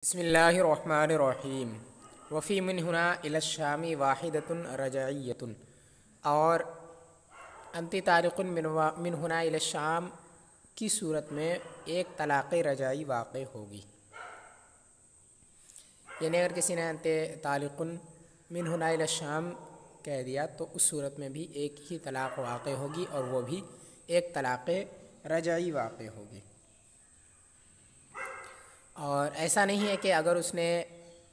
بسم اللہ الرحمن الرحیم وفی من ہنا الی الشام واحدۃ رجعیۃ، اور انتی طارق من ہنا الی الشام کی صورت میں ایک طلاق رجعی واقع ہوگی. یعنی اگر کسی نے انتی طارق من ہنا الی الشام کہہ دیا تو اس صورت میں بھی ایک ہی طلاق واقع ہوگی، اور وہ بھی ایک طلاق رجعی واقع ہوگی. اور ایسا نہیں ہے کہ اگر اس نے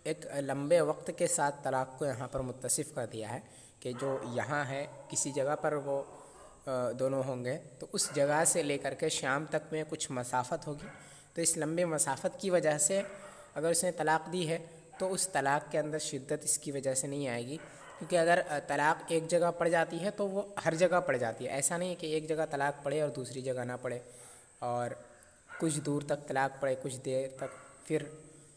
ایک لمبے وقت کے ساتھ طلاق کو یہاں پر متصف کر دیا ہے کہ جو یہاں ہے کسی جگہ پر وہ دونوں ہوں گے، تو اس جگہ سے لے کر کے شام تک میں کچھ مسافت ہوگی، تو اس لمبے مسافت کی وجہ سے اگر اس نے طلاق دی ہے تو اس طلاق کے اندر شدت اس کی وجہ سے نہیں آئے گی. کیونکہ اگر طلاق ایک جگہ پڑ جاتی ہے تو وہ ہر جگہ پڑ جاتی ہے. ایسا نہیں ہے کہ ایک جگہ طلاق پڑے اور دوسری جگہ نہ پڑے، اور کچھ دور تک طلاق پڑے کچھ دیر تک پھر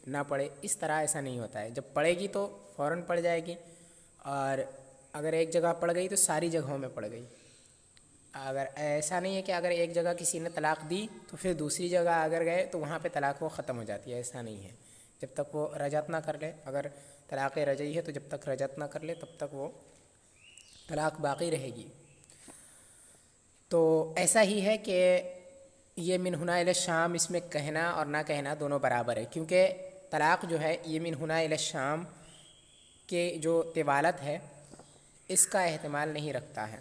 نہ پڑے. اس طرح ایسا نہیں ہوتا ہے. جب پڑے گی تو فوراً پڑ جائے گی، اور اگر ایک جگہ پڑ گئی تو ساری جگہوں میں پڑ گئی. اگر ایسا نہیں ہے کہ اگر ایک جگہ کسی نے طلاق دی تو پھر دوسری جگہ اگر گئے تو وہاں پہ طلاق وہ ختم ہو جاتی ہے. ایسا نہیں ہے. جب تک وہ رجعت نہ کر لے، اگر طلاق رجعی ہے تو جب تک رجعت نہ کر لے تب تک وہ طلاق باقی رہے گی. تو ایسا ہی ہے کہ یہ من ہنا الی الشام، اس میں کہنا اور نہ کہنا دونوں برابر ہے، کیونکہ طلاق جو ہے یہ من ہنا الی الشام کے جو طوالت ہے اس کا احتمال نہیں رکھتا ہے.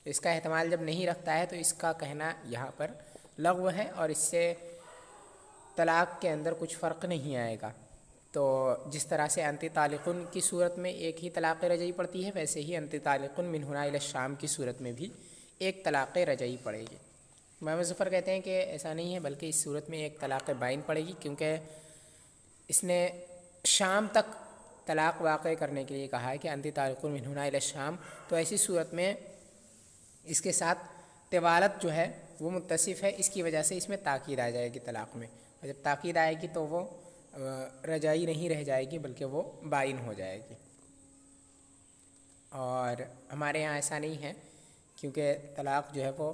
اس کا احتمال جب نہیں رکھتا ہے تو اس کا کہنا یہاں پر لغو ہے، اور اس سے طلاق کے اندر کچھ فرق نہیں آئے گا. تو جس طرح سے انتی طالقن کی صورت میں ایک ہی طلاق رجعی پڑتی ہے، ویسے ہی انتی طالقن من ہنا الی الشام کی صورت میں بھی ایک طلاق رجعی پڑے گی. امام ظفر کہتے ہیں کہ ایسا نہیں ہے، بلکہ اس صورت میں ایک طلاق بائن پڑے گی، کیونکہ اس نے شام تک طلاق واقع کرنے کے لیے کہا ہے کہ انتی طالق من ہنا الی الشام. تو ایسی صورت میں اس کے ساتھ طوالت جو ہے وہ متصف ہے، اس کی وجہ سے اس میں تاکید آ جائے گی طلاق میں، اور جب تاکید آئے گی تو وہ رجعی نہیں رہ جائے گی بلکہ وہ بائن ہو جائے گی. اور ہمارے ہاں ایسا نہیں ہے، کیونکہ طلاق جو ہے وہ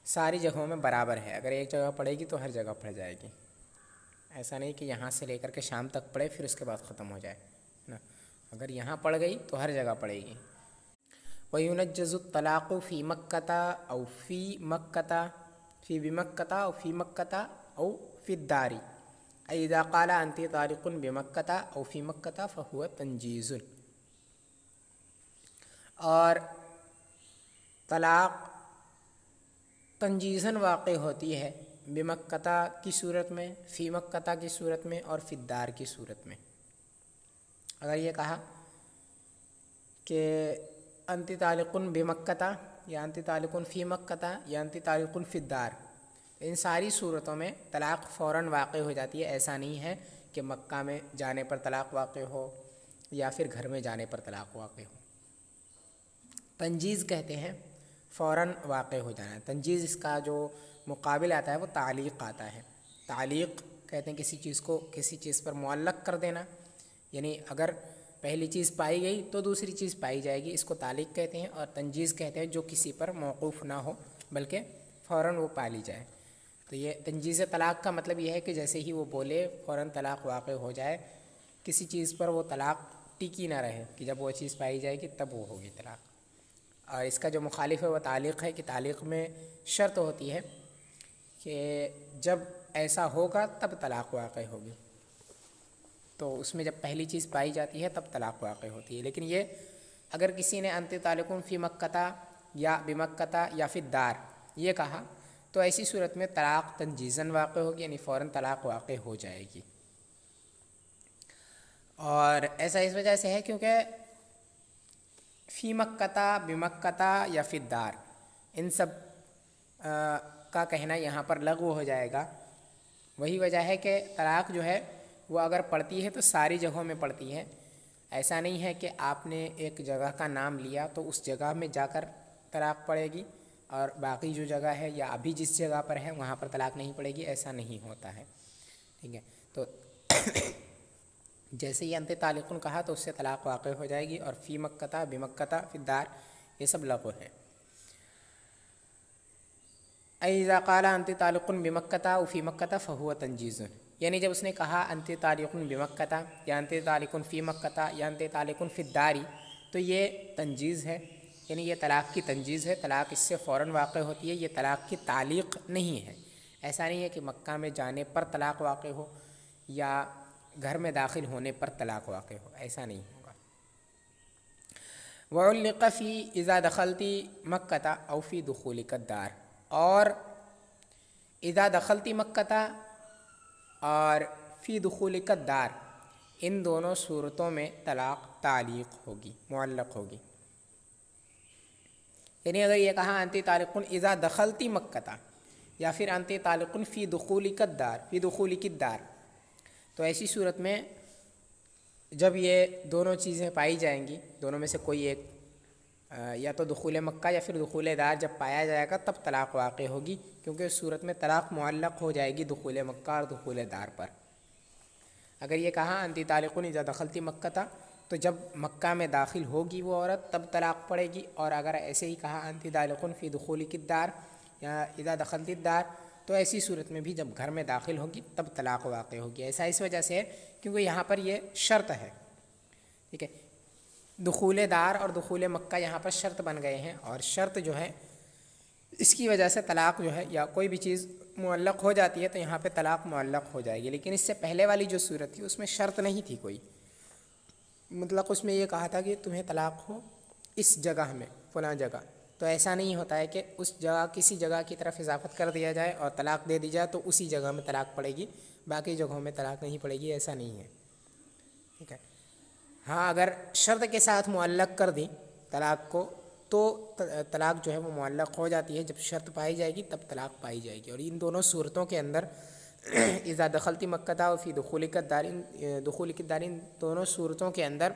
ساری جگہوں میں برابر ہے. اگر ایک جگہ پڑے گی تو ہر جگہ پڑ جائے گی. ایسا نہیں کہ یہاں سے لے کر کے شام تک پڑے پھر اس کے بعد ختم ہو جائے نا. اگر یہاں پڑ گئی تو ہر جگہ پڑے گی. وَيُنَجَّزُ الطَّلَاقُ فِي مَكَّةَ أَوْ فِي مَكَّةَ فِي بِمَكَّةَ أَوْ فِي مَكَّةَ أَوْ فِي الدَّارِ إِذَا قَالَ أَنْتِ طَالِقٌ بِمَكَّةَ أَوْ فِي مَكَّةَ فَهُوَ تَنْجِيزٌ. اور طلاق تنجیزاً واقع ہوتی ہے بمکہ کی صورت میں، فی مکہ کی صورت میں، اور فی الدار کی صورت میں. اگر یہ کہا کہ انتی طالقن بمکہ یا انتی طالقن فی مکہ یا انتی طالقن فی الدار، ان ساری صورتوں میں طلاق فوراً واقع ہو جاتی ہے. ایسا نہیں ہے کہ مکہ میں جانے پر طلاق واقع ہو یا پھر گھر میں جانے پر طلاق واقع ہو. تنجیز کہتے ہیں فوراً واقع ہو جانا ہے. تنجیز اس کا جو مقابل آتا ہے وہ تعلیق آتا ہے. تعلیق کہتے ہیں کسی چیز کو کسی چیز پر معلق کر دینا، یعنی اگر پہلی چیز پائی گئی تو دوسری چیز پائی جائے گی، اس کو تعلیق کہتے ہیں. اور تنجیز کہتے ہیں جو کسی پر موقوف نہ ہو بلکہ فوراً وہ پا لی جائے. تو یہ تنجیز طلاق کا مطلب یہ ہے کہ جیسے ہی وہ بولے فوراً طلاق واقع ہو جائے، کسی چیز پر وہ طلاق ٹکی نہ رہے کہ جب وہ چیز پائی جائے گی تب وہ ہوگی طلاق. اور اس کا جو مخالف ہے وہ تعلیق ہے، کہ تعلیق میں شرط ہوتی ہے کہ جب ایسا ہوگا تب طلاق واقع ہوگی. تو اس میں جب پہلی چیز پائی جاتی ہے تب طلاق واقع ہوتی ہے. لیکن یہ اگر کسی نے انتی طالقن فی مکہ یا بمکہ یا فی الدار یہ کہا تو ایسی صورت میں طلاق تنجیزاً واقع ہوگی، یعنی فوراً طلاق واقع ہو جائے گی. اور ایسا اس وجہ سے ہے کیونکہ فی مکہ بمکہ یا فی الدار ان سب کا کہنا یہاں پر لغو ہو جائے گا. وہی وجہ ہے کہ طلاق جو ہے وہ اگر پڑتی ہے تو ساری جگہوں میں پڑتی ہے. ایسا نہیں ہے کہ آپ نے ایک جگہ کا نام لیا تو اس جگہ میں جا کر طلاق پڑے گی اور باقی جو جگہ ہے یا ابھی جس جگہ پر ہے وہاں پر طلاق نہیں پڑے گی. ایسا نہیں ہوتا ہے. ٹھیک ہے. تو جیسے ہی انتی طالقن کہا تو اس سے طلاق واقع ہو جائے گی. اور فی مکہ بمکہ فی الدار یہ سب لغو ہے. اذا قال انتی طالق بمکہ او فی مکہ فہو تنجیز، یعنی جب اس نے کہا انت طالقن بمکہ یا انت طالقن فی مکہ یا انت طالقن فی الدار، تو یہ تنجیز ہے، یعنی یہ طلاق کی تنجیز ہے، طلاق اس سے فوراً واقع ہوتی ہے، یہ طلاق کی تعلیق نہیں ہے۔ ایسا نہیں ہے کہ مکہ میں جانے پر طلاق واقع ہو یا گھر میں داخل ہونے پر طلاق واقع ہو، ایسا نہیں ہوگا۔ وعلق فی اذا دخلتی مکہ او فی دخولک الدار، اور اذا دخلتی مکہ اور فی دخولک الدار، ان دونوں صورتوں میں طلاق تعلیق ہوگی، معلق ہوگی۔ یعنی اگر یہ کہا انت طالقن اذا دخلتی مکہ یا پھر انت طالقن فی دخولک الدار، فی دخولک الدار، تو ایسی صورت میں جب یہ دونوں چیزیں پائی جائیں گی، دونوں میں سے کوئی ایک، یا تو دخول مکہ یا پھر دخول دار جب پایا جائے گا تب طلاق واقع ہوگی، کیونکہ اس صورت میں طلاق معلق ہو جائے گی دخول مکہ اور دخول دار پر۔ اگر یہ کہا انت طالقن اذا دخلتی مکہ، تو جب مکہ میں داخل ہوگی وہ عورت تب طلاق پڑے گی، اور اگر ایسے ہی کہا انت طالقن فی دخولک الدار یا اذا دخلتی الدار، تو ایسی صورت میں بھی جب گھر میں داخل ہوگی تب طلاق واقع ہوگی۔ ایسا اس وجہ سے ہے کیونکہ یہاں پر یہ شرط ہے، ٹھیک ہے، دخول دار اور دخول مکہ یہاں پر شرط بن گئے ہیں، اور شرط جو ہے اس کی وجہ سے طلاق جو ہے یا کوئی بھی چیز معلق ہو جاتی ہے تو یہاں پہ طلاق معلق ہو جائے گی۔ لیکن اس سے پہلے والی جو صورت تھی اس میں شرط نہیں تھی کوئی، مطلق اس میں یہ کہا تھا کہ تمہیں طلاق ہو اس جگہ میں، فلاں جگہ، تو ایسا نہیں ہوتا ہے کہ اس جگہ کسی جگہ کی طرف اضافت کر دیا جائے اور طلاق دے دی جائے تو اسی جگہ میں طلاق پڑے گی، باقی جگہوں میں طلاق نہیں پڑے گی، ایسا نہیں ہے، ٹھیک ہے۔ ہاں اگر شرط کے ساتھ معلق کر دی طلاق کو تو طلاق جو ہے وہ معلق ہو جاتی ہے، جب شرط پائی جائے گی تب طلاق پائی جائے گی۔ اور ان دونوں صورتوں کے اندر اذا دخلتی مکہ و فی دخولک الدار، دخولک الدار، ان دونوں صورتوں کے اندر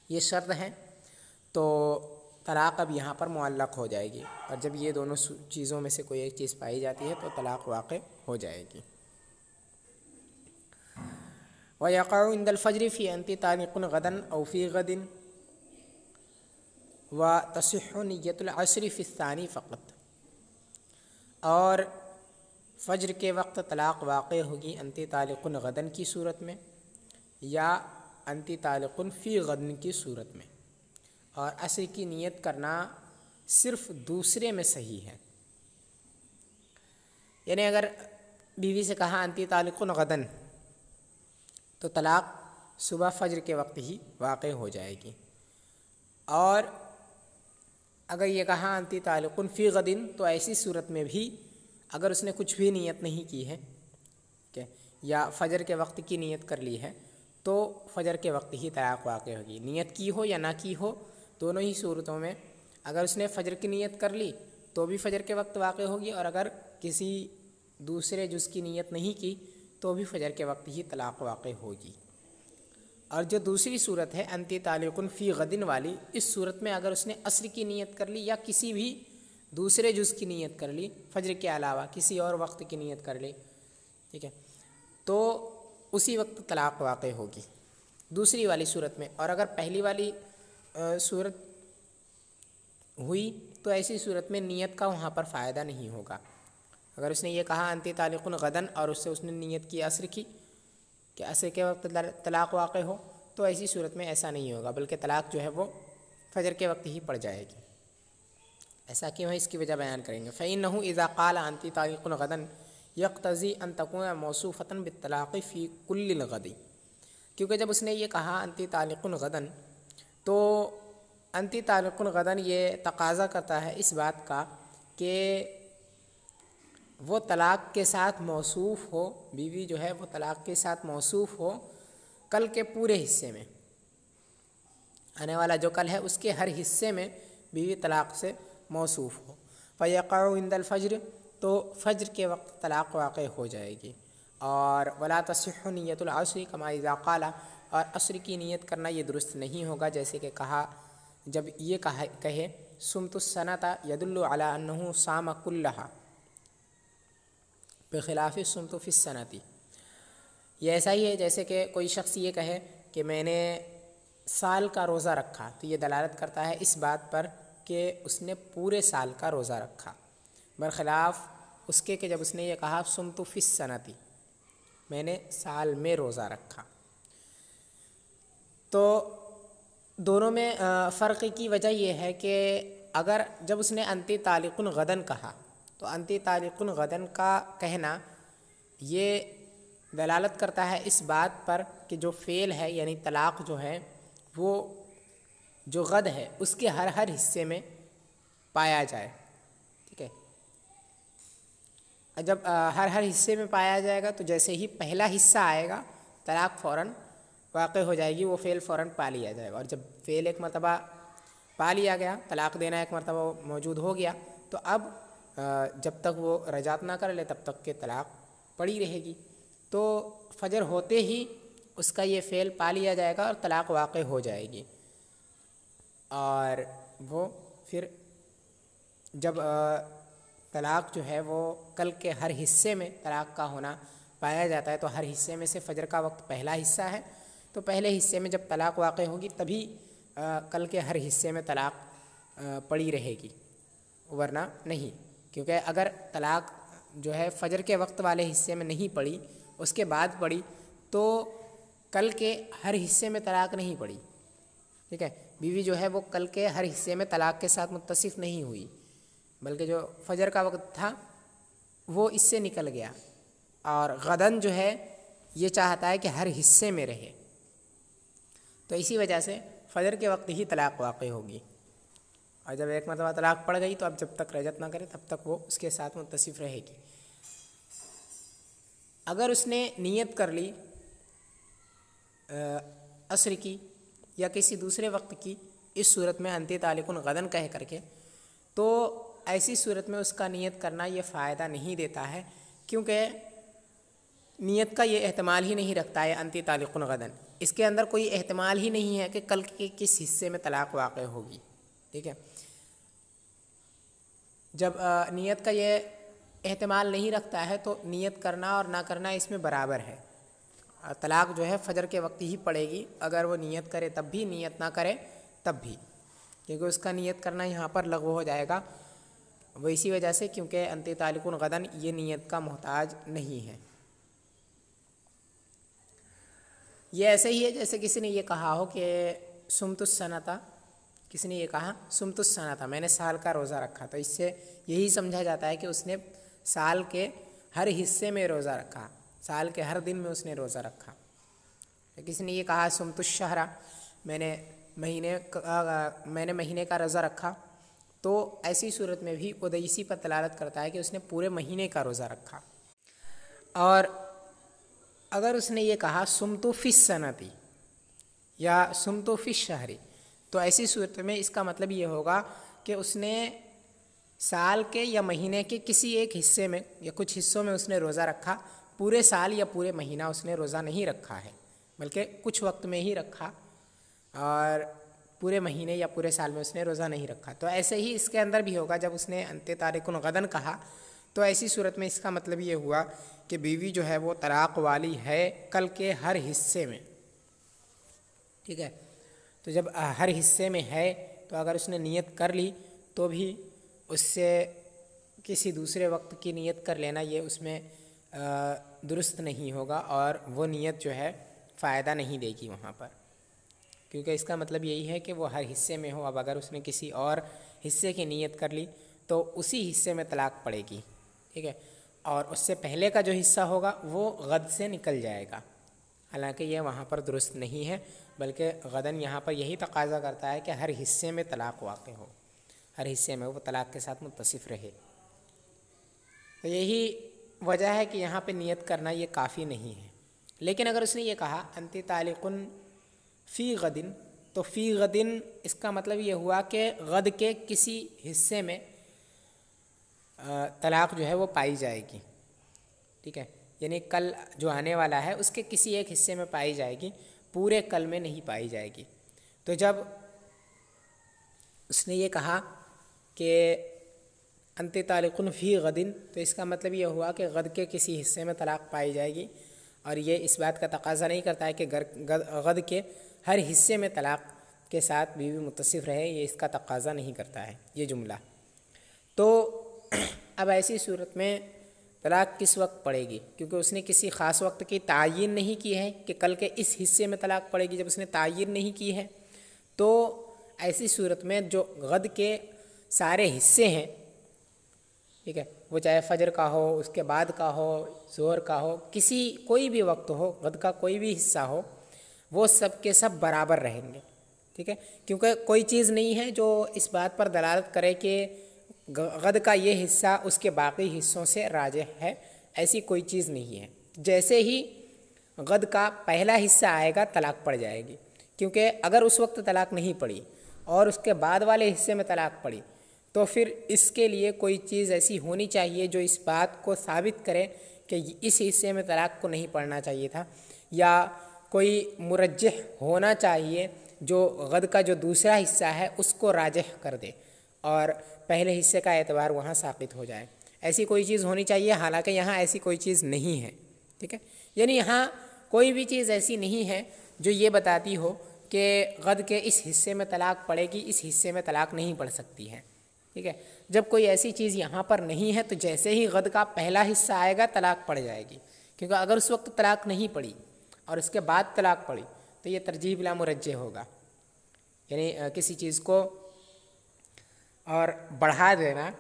یہ شرط ہے تو طلاق اب یہاں پر معلق ہو جائے گی، اور جب یہ دونوں چیزوں میں سے کوئی ایک چیز پائی جاتی ہے تو طلاق واقع ہو جائے گی۔ وَيَقَعُ عِنْدَ الْفَجْرِ فِي أَنْتِ طَالِقٌ غَدًا أَوْ فِي غَدٍ وَتَصِحُّ نِيَّةُ الْعَصْرِ فِي الثَّانِي فَقَط، اور فجر کے وقت طلاق واقع ہوگی انت طالقن غدن کی صورت میں یا انت طالقن فی غدن کی صورت میں، اور عصر کی نیت کرنا صرف دوسرے میں صحیح ہے۔ یعنی اگر بیوی سے کہا انت طالقن غدن تو طلاق صبح فجر کے وقت ہی واقع ہو جائے گی، اور اگر یہ کہا انت طالقن فی غدن تو ایسی صورت میں بھی اگر اس نے کچھ بھی نیت نہیں کی ہے کہ یا فجر کے وقت کی نیت کر لی ہے تو فجر کے وقت ہی طلاق واقع ہوگی، نیت کی ہو یا نہ کی ہو، دونوں ہی صورتوں میں اگر اس نے فجر کی نیت کر لی تو بھی فجر کے وقت واقع ہوگی، اور اگر کسی دوسرے جز کی نیت نہیں کی تو بھی فجر کے وقت ہی طلاق واقع ہوگی۔ اور جو دوسری صورت ہے انت طالقن فی غدن والی، اس صورت میں اگر اس نے عصر کی نیت کر لی یا کسی بھی دوسرے جز کی نیت کر لی، فجر کے علاوہ کسی اور وقت کی نیت کر لی، ٹھیک ہے، تو اسی وقت طلاق واقع ہوگی دوسری والی صورت میں۔ اور اگر پہلی والی صورت ہوئی تو ایسی صورت میں نیت کا وہاں پر فائدہ نہیں ہوگا۔ اگر اس نے یہ کہا انت طالقن غدن اور اس سے اس نے نیت کی عصر کی کہ عصر کے وقت طلاق واقع ہو، تو ایسی صورت میں ایسا نہیں ہوگا، بلکہ طلاق جو ہے وہ فجر کے وقت ہی پڑ جائے گی۔ ایسا کیوں ہے اس کی وجہ بیان کریں گے۔ فَإِنَّهُ إِذَا قَالَ أَنْتِ طَالِقٌ غَدًا يَقْتَضِي أَن تَكُونَ مَوْصُوفَةً بِالطَّلَاقِ فِي كُلِّ الْغَدِ، کیونکہ جب اس نے یہ کہا انت طالقن غدن تو انت طالقن غدن یہ تقاضا کرتا ہے اس بات کا کہ وہ طلاق کے ساتھ موصوف ہو، بیوی جو ہے وہ طلاق کے ساتھ موصوف ہو کل کے پورے حصے میں، آنے والا جو کل ہے اس کے ہر حصے میں بیوی طلاق سے موصوف ہو۔ فَيَقَعُ عِنْدَ الْفَجْرِ، تو فجر کے وقت طلاق واقع ہو جائے گی۔ اور وَلَا تَصِحُّ نِيَّةُ الْعَصْرِ كَمَا إِذَا قَالَ، اور عصر کی نیت کرنا یہ درست نہیں ہوگا جیسے کہ کہا، جب یہ کہے صُمْتُ السَّنَةَ يَدُلُّ عَلَىٰ أَنَّهُ صَامَ كُلَّهَا بخلاف صُمْتُ فِي السَّنَةِ، یہ ایسا ہی ہے جیسے کہ کوئی شخص یہ کہے کہ میں نے سال کا روزہ رکھا، تو یہ دلالت کرتا ہے اس بات پر کہ اس نے پورے سال کا روزہ رکھا، برخلاف اس کے کہ جب اس نے یہ کہا صُمْتُ فِي السَّنَةِ، میں نے سال میں روزہ رکھا۔ تو دونوں میں فرق کی وجہ یہ ہے کہ اگر جب اس نے انتی طالق غدن کہا تو انتی طالق غدن کا کہنا یہ دلالت کرتا ہے اس بات پر کہ جو فعل ہے یعنی طلاق جو ہے وہ جو غد ہے اس کے ہر حصے میں پایا جائے، ٹھیک ہے۔ جب ہر حصے میں پایا جائے گا تو جیسے ہی پہلا حصہ آئے گا طلاق فوراً واقع ہو جائے گی، وہ فعل فوراً پا لیا جائے گا، اور جب فعل ایک مرتبہ پا لیا گیا، طلاق دینا ایک مرتبہ موجود ہو گیا، تو اب جب تک وہ رجعت نہ کر لے تب تک کہ طلاق پڑی رہے گی۔ تو فجر ہوتے ہی اس کا یہ فعل پا لیا جائے گا اور طلاق واقع ہو جائے گی، اور وہ پھر جب طلاق جو ہے وہ کل کے ہر حصے میں طلاق کا ہونا پایا جاتا ہے، تو ہر حصے میں سے فجر کا وقت پہلا حصہ ہے، تو پہلے حصے میں جب طلاق واقع ہوگی تبھی کل کے ہر حصے میں طلاق پڑی رہے گی، ورنہ نہیں، کیونکہ اگر طلاق جو ہے فجر کے وقت والے حصے میں نہیں پڑی، اس کے بعد پڑی، تو کل کے ہر حصے میں طلاق نہیں پڑی، ٹھیک ہے۔ بیوی جو ہے وہ کل کے ہر حصے میں طلاق کے ساتھ متصف نہیں ہوئی، بلکہ جو فجر کا وقت تھا وہ اس سے نکل گیا، اور غدن جو ہے یہ چاہتا ہے کہ ہر حصے میں رہے، تو اسی وجہ سے فجر کے وقت ہی طلاق واقع ہوگی، اور جب ایک مرتبہ طلاق پڑ گئی تو اب جب تک رجعت نہ کرے تب تک وہ اس کے ساتھ متصف رہے گی۔ اگر اس نے نیت کر لی عصر کی یا کسی دوسرے وقت کی اس صورت میں انتی طالق غدن کہہ کر کے، تو ایسی صورت میں اس کا نیت کرنا یہ فائدہ نہیں دیتا ہے، کیونکہ نیت کا یہ احتمال ہی نہیں رکھتا ہے انتی طالق غدن، اس کے اندر کوئی احتمال ہی نہیں ہے کہ کل کے کس حصے میں طلاق واقع ہوگی، ٹھیک ہے۔ جب نیت کا یہ احتمال نہیں رکھتا ہے تو نیت کرنا اور نہ کرنا اس میں برابر ہے، طلاق جو ہے فجر کے وقت ہی پڑے گی، اگر وہ نیت کرے تب بھی، نیت نہ کرے تب بھی، کیونکہ اس کا نیت کرنا یہاں پر لغو ہو جائے گا، وہ اسی وجہ سے کیونکہ انتی طالق غدن یہ نیت کا محتاج نہیں ہے۔ یہ ایسے ہی ہے جیسے کسی نے یہ کہا ہو کہ سمت السنۃ، کسی نے یہ کہا سمت السنۃ، میں نے سال کا روزہ رکھا، تو اس سے یہی سمجھا جاتا ہے کہ اس نے سال کے ہر حصے میں روزہ رکھا، سال کے ہر دن میں اس نے روزہ رکھا۔ کسی نے یہ کہا سمت الشہر، میں نے مہینے کا روزہ رکھا، تو ایسی صورت میں بھی وہ اسی پر دلالت کرتا ہے کہ اس نے پورے مہینے کا روزہ رکھا۔ اور اگر اس نے یہ کہا سمت فی السنۃ یا سمت فی الشہر، تو ایسی صورت میں اس کا مطلب یہ ہوگا کہ اس نے سال کے یا مہینے کے کسی ایک حصے میں یا کچھ حصوں میں اس نے روزہ رکھا، پورے سال یا پورے مہینہ اس نے روزہ نہیں رکھا ہے، بلکہ کچھ وقت میں ہی رکھا، اور پورے مہینے یا پورے سال میں اس نے روزہ نہیں رکھا۔ تو ایسے ہی اس کے اندر بھی ہوگا، جب اس نے انتی طالق غدن کہا تو ایسی صورت میں اس کا مطلب یہ ہوا کہ بیوی جو ہے وہ طلاق والی ہے کل کے ہر حصے میں، ٹھیک ہے۔ تو جب ہر حصے میں ہے تو اگر اس نے نیت کر لی تو بھی اس سے کسی دوسرے وقت کی نیت کر لینا یہ اس میں درست نہیں ہوگا، اور وہ نیت جو ہے فائدہ نہیں دے گی وہاں پر، کیونکہ اس کا مطلب یہی ہے کہ وہ ہر حصے میں ہو۔ اب اگر اس نے کسی اور حصے کی نیت کر لی تو اسی حصے میں طلاق پڑے گی، ٹھیک ہے، اور اس سے پہلے کا جو حصہ ہوگا وہ غد سے نکل جائے گا، حالانکہ یہ وہاں پر درست نہیں ہے، بلکہ غدن یہاں پر یہی تقاضا کرتا ہے کہ ہر حصے میں طلاق واقع ہو، ہر حصے میں وہ طلاق کے ساتھ متصف رہے۔ تو یہی وجہ ہے کہ یہاں پہ نیت کرنا یہ کافی نہیں ہے۔ لیکن اگر اس نے یہ کہا انتی طالق فی غدن، تو فی غدن اس کا مطلب یہ ہوا کہ غد کے کسی حصے میں طلاق جو ہے وہ پائی جائے گی، ٹھیک ہے، یعنی کل جو آنے والا ہے اس کے کسی ایک حصے میں پائی جائے گی، پورے کل میں نہیں پائی جائے گی۔ تو جب اس نے یہ کہا کہ انتی طالق فی غدن، تو اس کا مطلب یہ ہوا کہ غد کے کسی حصے میں طلاق پائی جائے گی، اور یہ اس بات کا تقاضا نہیں کرتا ہے کہ غد کے ہر حصے میں طلاق کے ساتھ بیوی متصف رہے، یہ اس کا تقاضا نہیں کرتا ہے یہ جملہ۔ تو اب ایسی صورت میں طلاق کس وقت پڑے گی، کیونکہ اس نے کسی خاص وقت کی تعین نہیں کی ہے کہ کل کے اس حصے میں طلاق پڑے گی۔ جب اس نے تعین نہیں کی ہے تو ایسی صورت میں جو غد کے سارے حصے ہیں، ٹھیک ہے، وہ چاہے فجر کا ہو، اس کے بعد کا ہو، ظہر کا ہو، کوئی بھی وقت ہو، غد کا کوئی بھی حصہ ہو، وہ سب کے سب برابر رہیں گے، ٹھیک ہے، کیونکہ کوئی چیز نہیں ہے جو اس بات پر دلالت کرے کہ غد کا یہ حصہ اس کے باقی حصوں سے راجح ہے، ایسی کوئی چیز نہیں ہے۔ جیسے ہی غد کا پہلا حصہ آئے گا طلاق پڑ جائے گی، کیونکہ اگر اس وقت طلاق نہیں پڑی اور اس کے بعد والے حصے میں طلاق پڑی تو پھر اس کے لیے کوئی چیز ایسی ہونی چاہیے جو اس بات کو ثابت کرے کہ اس حصے میں طلاق کو نہیں پڑنا چاہیے تھا، یا کوئی مرجح ہونا چاہیے جو غد کا جو دوسرا حصہ ہے اس کو راجح کر دے اور پہلے حصے کا اعتبار وہاں ساقط ہو جائے۔ ایسی کوئی چیز ہونی چاہیے، حالانکہ یہاں ایسی کوئی چیز نہیں ہے، ٹھیک ہے، یعنی یہاں کوئی بھی چیز ایسی نہیں ہے جو یہ بتاتی ہو کہ غد کے اس حصے میں طلاق پڑے گی، اس حصے میں طلاق نہیں پڑ سکتی ہے، ٹھیک ہے۔ جب کوئی ایسی چیز یہاں پر نہیں ہے تو جیسے ہی غد کا پہلا حصہ آئے گا طلاق پڑ جائے گی، کیونکہ اگر اس وقت طلاق نہیں پڑی اور اس کے بعد طلاق پڑی تو یہ ترجیح بلا مرجح ہوگا، یعنی کسی چیز کو اور بڑھا دینا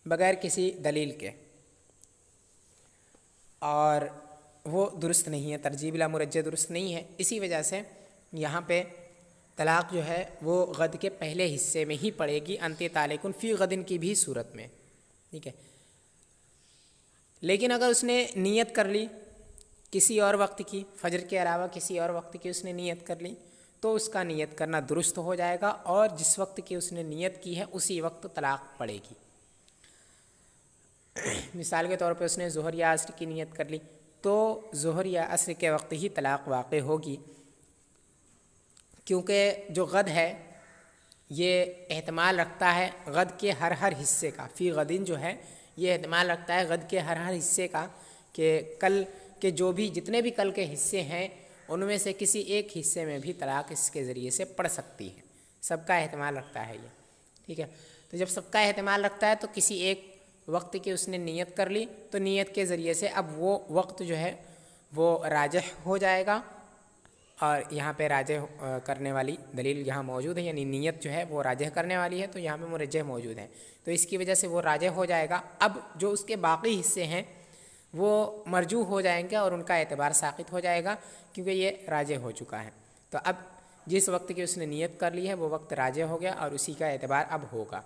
بغیر کسی دلیل کے، اور وہ درست نہیں ہے، ترجیح بلا مرجح درست نہیں ہے۔ اسی وجہ سے یہاں پہ طلاق جو ہے وہ غد کے پہلے حصے میں ہی پڑے گی، انت طالق فی غدن کی بھی صورت میں، ٹھیک ہے۔ لیکن اگر اس نے نیت کر لی کسی اور وقت کی، فجر کے علاوہ کسی اور وقت کی اس نے نیت کر لی تو اس کا نیت کرنا درست ہو جائے گا، اور جس وقت کی اس نے نیت کی ہے اسی وقت طلاق پڑے گی۔ مثال کے طور پہ اس نے ظہر یا عصر کی نیت کر لی تو ظہر یا عصر کے وقت ہی طلاق واقع ہوگی، کیونکہ جو غد ہے یہ احتمال رکھتا ہے غد کے ہر حصے کا، فی غدن جو ہے یہ احتمال رکھتا ہے غد کے ہر حصے کا، کہ کل کے جو بھی جتنے بھی کل کے حصے ہیں ان میں سے کسی ایک حصے میں بھی طلاق اس کے ذریعے سے پڑ سکتی ہے، سب کا احتمال رکھتا ہے یہ، ٹھیک ہے۔ تو جب سب کا احتمال رکھتا ہے تو کسی ایک وقت کی اس نے نیت کر لی تو نیت کے ذریعے سے اب وہ وقت جو ہے وہ راجح ہو جائے گا، اور یہاں پہ راجح کرنے والی دلیل یہاں موجود ہے، یعنی نیت جو ہے وہ راجح کرنے والی ہے تو یہاں پہ مرجح موجود ہے، تو اس کی وجہ سے وہ راجح ہو جائے گا۔ اب جو اس کے باقی حصے ہیں وہ مرجوح ہو جائیں گے اور ان کا اعتبار ساقط ہو جائے گا، کیونکہ یہ راجح ہو چکا ہے۔ تو اب جس وقت کی اس نے نیت کر لی ہے وہ وقت راجح ہو گیا اور اسی کا اعتبار اب ہوگا،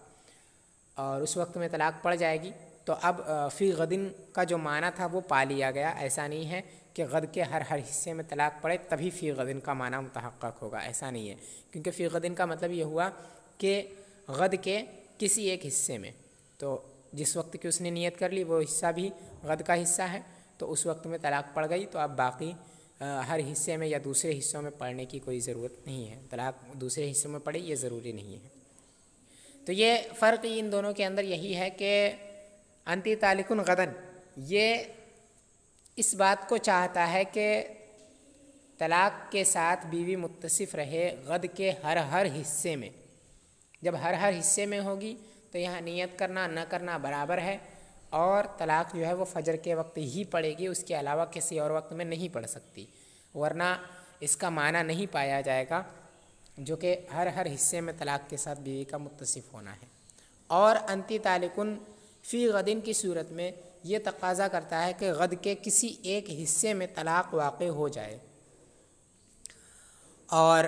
اور اس وقت میں طلاق پڑ جائے گی۔ تو اب فی غدن کا جو معنی تھا وہ پا لیا گیا، ایسا نہیں ہے کہ غد کے ہر حصے میں طلاق پڑے تبھی فی غدن کا معنی متحقق ہوگا، ایسا نہیں ہے، کیونکہ فی غدن کا مطلب یہ ہوا کہ غد کے کسی ایک حصے میں، تو جس وقت کی اس نے نیت کر لی وہ حصہ بھی غد کا حصہ ہے تو اس وقت میں طلاق پڑ گئی، تو اب باقی ہر حصے میں یا دوسرے حصوں میں پڑھنے کی کوئی ضرورت نہیں ہے، طلاق دوسرے حصوں میں پڑے یہ ضروری نہیں ہے۔ تو یہ فرق ان دونوں کے اندر یہی ہے کہ انتی طالق غدن یہ اس بات کو چاہتا ہے کہ طلاق کے ساتھ بیوی متصف رہے غد کے ہر حصے میں، جب ہر حصے میں ہوگی تو یہاں نیت کرنا نہ کرنا برابر ہے، اور طلاق جو ہے وہ فجر کے وقت ہی پڑے گی، اس کے علاوہ کسی اور وقت میں نہیں پڑ سکتی، ورنہ اس کا معنی نہیں پایا جائے گا جو کہ ہر حصے میں طلاق کے ساتھ بیوی کا متصف ہونا ہے۔ اور انتی طالقن فی غدن کی صورت میں یہ تقاضا کرتا ہے کہ غد کے کسی ایک حصے میں طلاق واقع ہو جائے، اور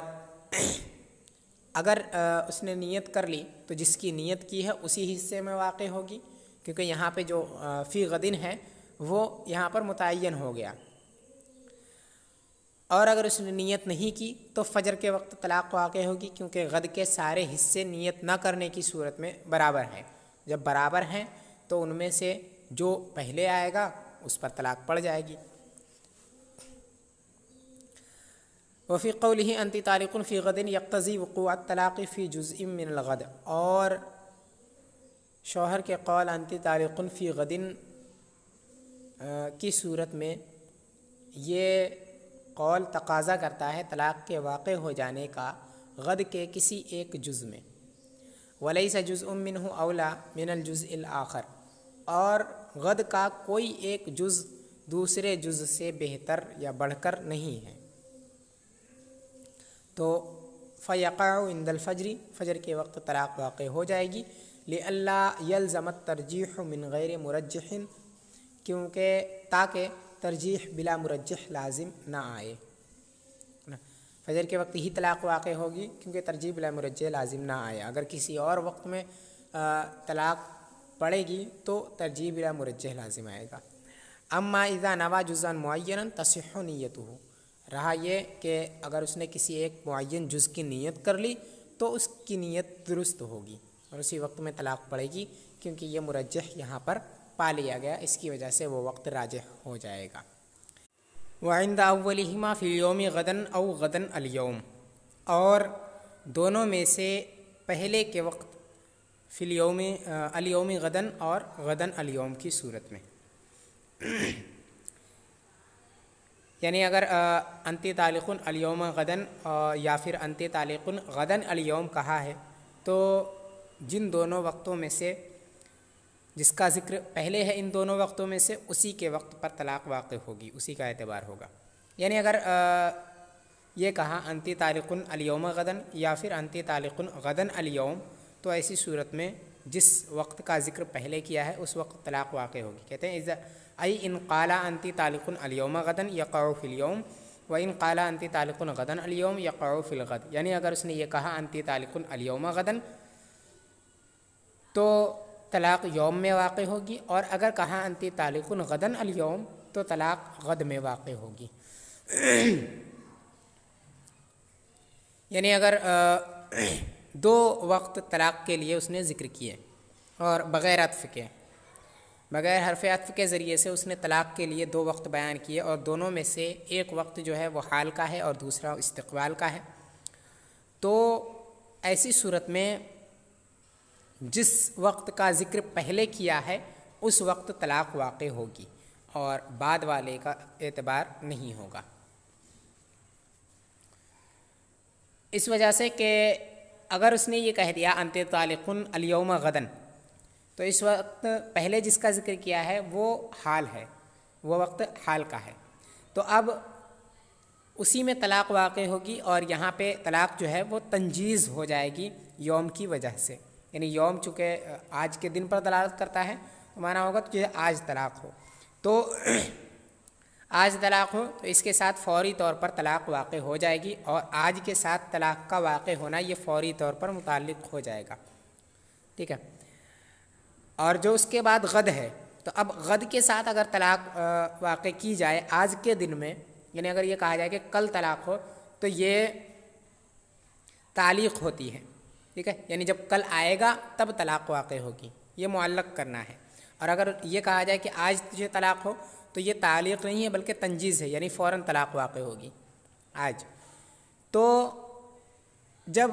اگر اس نے نیت کر لی تو جس کی نیت کی ہے اسی حصے میں واقع ہوگی، کیونکہ یہاں پہ جو فی غدن ہے وہ یہاں پر متعین ہو گیا، اور اگر اس نے نیت نہیں کی تو فجر کے وقت طلاق واقع ہوگی، کیونکہ غد کے سارے حصے نیت نہ کرنے کی صورت میں برابر ہیں، جب برابر ہیں تو ان میں سے جو پہلے آئے گا اس پر طلاق پڑ جائے گی۔ وفی قولہ انتی طالق فی غد یقتضی وقوع الطلاق فی جزء من الغد، اور شوہر کے قول انتی طالق فی غد کی صورت میں یہ قول تقاضا کرتا ہے طلاق کے واقع ہو جانے کا غد کے کسی ایک جز میں، ولیس جزء منہ اولا من الجزء الآخر، اور غد کا کوئی ایک جز دوسرے جز سے بہتر یا بڑھ کر نہیں ہے۔ تو فیقع عند الفجر، فجر کے وقت طلاق واقع ہو جائے گی، لئلا یلزم الترجیح من غیر مرجح، کیونکہ تاکہ ترجیح بلا مرجح لازم نہ آئے۔ فجر کے وقت ہی طلاق واقع ہوگی کیونکہ ترجیح بلا مرجح لازم نہ آئے۔ اگر کسی اور وقت میں طلاق پڑے گی تو ترجیح بلا مرجح لازم آئے گا۔ اما اذا نوى جزءا معینا تصح نیتہ، رہا یہ کہ اگر اس نے کسی ایک معین جز کی نیت کر لی تو اس کی نیت درست ہوگی اور اسی وقت میں طلاق پڑے گی، کیونکہ یہ مرجح یہاں پر پا لیا گیا، اس کی وجہ سے وہ وقت راجح ہو جائے گا۔ وعند اولہما فی اليوم غدا او غدا اليوم، اور دونوں میں سے پہلے کے وقت فی اليوم اليوم غدا اور غدا اليوم کی صورت میں، یعنی اگر انتی طالق اليوم غدا یا پھر انتی طالق غدا اليوم کہا ہے تو جن دونوں وقتوں میں سے جس کا ذکر پہلے ہے ان دونوں وقتوں میں سے اسی کے وقت پر طلاق واقع ہوگی، اسی کا اعتبار ہوگا۔ یعنی اگر یہ کہا انتی طالق اليوم غدا یا پھر انتی طالق غدا اليوم، تو ایسی صورت میں جس وقت کا ذکر پہلے کیا ہے اس وقت طلاق واقع ہوگی۔ کہتے ہیں ای ان قال انتی طالق اليوم غدا یقع فی اليوم و ان قال انتی طالق غدا اليوم یقع فی الغد، یعنی اگر اس نے یہ کہا انتی طالق اليوم غدا تو طلاق یوم میں واقع ہوگی، اور اگر کہا انتی طالق غدا اليوم تو طلاق غد میں واقع ہوگی۔ یعنی اگر دو وقت طلاق کے لیے اس نے ذکر کیے اور بغیر عطف کے، بغیر حرف عطف کے ذریعے سے اس نے طلاق کے لیے دو وقت بیان کیے، اور دونوں میں سے ایک وقت جو ہے وہ حال کا ہے اور دوسرا استقبال کا ہے، تو ایسی صورت میں جس وقت کا ذکر پہلے کیا ہے اس وقت طلاق واقع ہوگی اور بعد والے کا اعتبار نہیں ہوگا۔ اس وجہ سے کہ اگر اس نے یہ کہہ دیا انتی طالق اليوم غدا، تو اس وقت پہلے جس کا ذکر کیا ہے وہ حال ہے، وہ وقت حال کا ہے، تو اب اسی میں طلاق واقع ہوگی، اور یہاں پہ طلاق جو ہے وہ تنجیز ہو جائے گی یوم کی وجہ سے، یعنی یوم چونکہ آج کے دن پر دلالت کرتا ہے تو مانا ہوگا کہ آج طلاق ہو، تو آج طلاق ہو تو اس کے ساتھ فوری طور پر طلاق واقع ہو جائے گی، اور آج کے ساتھ طلاق کا واقع ہونا یہ فوری طور پر متعلق ہو جائے گا، ٹھیک ہے۔ اور جو اس کے بعد غد ہے، تو اب غد کے ساتھ اگر طلاق واقع کی جائے آج کے دن میں، یعنی اگر یہ کہا جائے کہ کل طلاق ہو تو یہ تعلیق ہوتی ہے، ٹھیک ہے، یعنی جب کل آئے گا تب طلاق واقع ہوگی، یہ معلق کرنا ہے۔ اور اگر یہ کہا جائے کہ آج تجھے طلاق ہو تو یہ تعلیق نہیں ہے بلکہ تنجیز ہے، یعنی فوراً طلاق واقع ہوگی آج۔ تو جب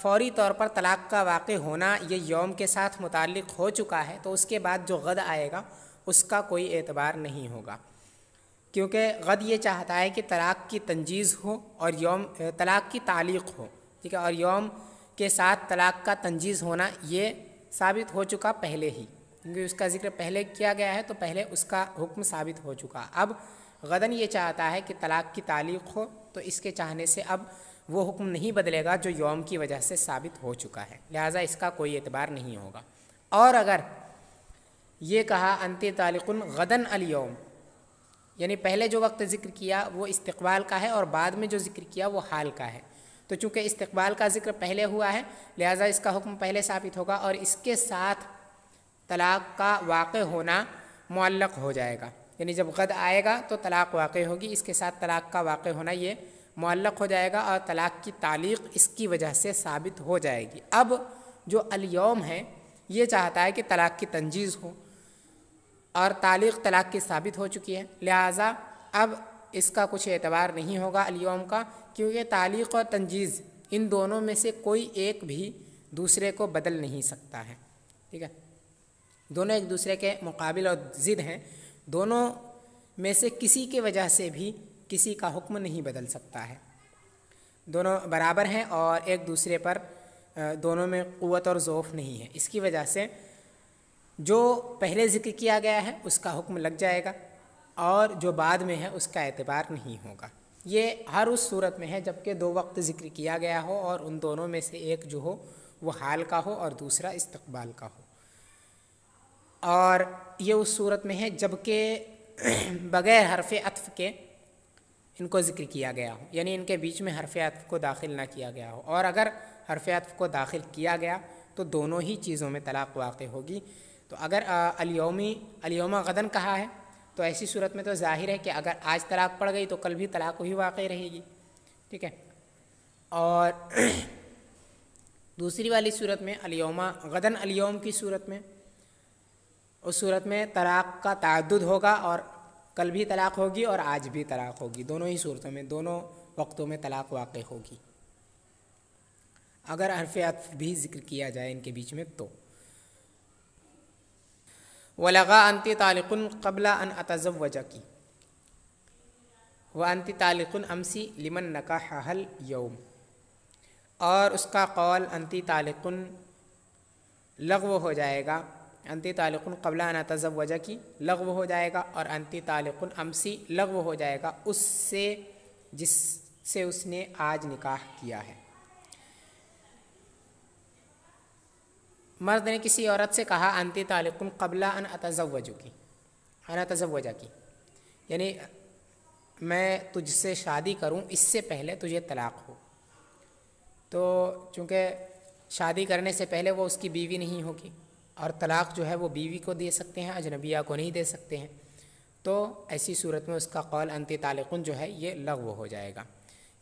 فوری طور پر طلاق کا واقع ہونا یہ یوم کے ساتھ متعلق ہو چکا ہے تو اس کے بعد جو غد آئے گا اس کا کوئی اعتبار نہیں ہوگا، کیونکہ غد یہ چاہتا ہے کہ طلاق کی تنجیز ہو اور یوم طلاق کی تعلیق ہو، ٹھیک ہے، اور یوم کے ساتھ طلاق کا تنجیز ہونا یہ ثابت ہو چکا پہلے ہی، کیونکہ اس کا ذکر پہلے کیا گیا ہے تو پہلے اس کا حکم ثابت ہو چکا۔ اب غدن یہ چاہتا ہے کہ طلاق کی تعلیق ہو، تو اس کے چاہنے سے اب وہ حکم نہیں بدلے گا جو یوم کی وجہ سے ثابت ہو چکا ہے، لہٰذا اس کا کوئی اعتبار نہیں ہوگا۔ اور اگر یہ کہا انتی طالق غدن اليوم، یعنی پہلے جو وقت ذکر کیا وہ استقبال کا ہے اور بعد میں جو ذکر کیا وہ حال کا ہے، تو چونکہ استقبال کا ذکر پہلے ہوا ہے لہٰذا اس کا حکم پہلے ثابت ہوگا، اور اس کے ساتھ طلاق کا واقع ہونا معلق ہو جائے گا، یعنی جب غد آئے گا تو طلاق واقع ہوگی، اس کے ساتھ طلاق کا واقع ہونا یہ معلق ہو جائے گا اور طلاق کی تعلیق اس کی وجہ سے ثابت ہو جائے گی۔ اب جو الیوم ہے یہ چاہتا ہے کہ طلاق کی تنجیز ہو، اور تعلیق طلاق کی ثابت ہو چکی ہے، لہٰذا اب اس کا کچھ اعتبار نہیں ہوگا الیوم کا، کیونکہ تعلیق اور تنجیز ان دونوں میں سے کوئی ایک بھی دوسرے کو بدل نہیں سکتا ہے، ٹھیک ہے، دونوں ایک دوسرے کے مقابل اور ضد ہیں، دونوں میں سے کسی کی وجہ سے بھی کسی کا حکم نہیں بدل سکتا ہے، دونوں برابر ہیں اور ایک دوسرے پر دونوں میں قوت اور ضعف نہیں ہے، اس کی وجہ سے جو پہلے ذکر کیا گیا ہے اس کا حکم لگ جائے گا، اور جو بعد میں ہے اس کا اعتبار نہیں ہوگا۔ یہ ہر اس صورت میں ہے جب کہ دو وقت ذکر کیا گیا ہو اور ان دونوں میں سے ایک جو ہو وہ حال کا ہو اور دوسرا استقبال کا ہو، اور یہ اس صورت میں ہے جب کہ بغیر حرف عطف کے ان کو ذکر کیا گیا ہو، یعنی ان کے بیچ میں حرف عطف کو داخل نہ کیا گیا ہو، اور اگر حرف عطف کو داخل کیا گیا تو دونوں ہی چیزوں میں طلاق واقع ہوگی۔ تو اگر الیوم غدن کہا ہے تو ایسی صورت میں تو ظاہر ہے کہ اگر آج طلاق پڑ گئی تو کل بھی طلاق وہی واقع رہے گی، ٹھیک ہے۔ اور دوسری والی صورت میں الیوم غدن الیوم کی صورت میں، اس صورت میں طلاق کا تعدد ہوگا، اور کل بھی طلاق ہوگی اور آج بھی طلاق ہوگی، دونوں ہی صورتوں میں، دونوں وقتوں میں طلاق واقع ہوگی اگر حرف عطف بھی ذکر کیا جائے ان کے بیچ میں تو۔ وَلَغَا أَنْتِ طَالِقٌ قَبْلَ أَنْ أَتَزَوَّجَكِ وَأَنْتِ طَالِقٌ أَمْسِ لِمَنْ نَكَحَهَا الْيَوْمِ، اور اس کا قول انتی طالقن لغو ہو جائے گا، انتی طالقن قبل ان اتزوجکی لغو ہو جائے گا، اور انتی طالقن امسی لغو ہو جائے گا اس سے جس سے اس نے آج نکاح کیا ہے۔ مرد نے کسی عورت سے کہا انتی طالقن قبل ان اتزوجکی، یعنی میں تجھ سے شادی کروں اس سے پہلے تجھے طلاق ہو، تو چونکہ شادی کرنے سے پہلے وہ اس کی بیوی نہیں ہوگی، اور طلاق جو ہے وہ بیوی کو دے سکتے ہیں، اجنبیہ کو نہیں دے سکتے ہیں، تو ایسی صورت میں اس کا قول انتی طالقن جو ہے یہ لغو ہو جائے گا،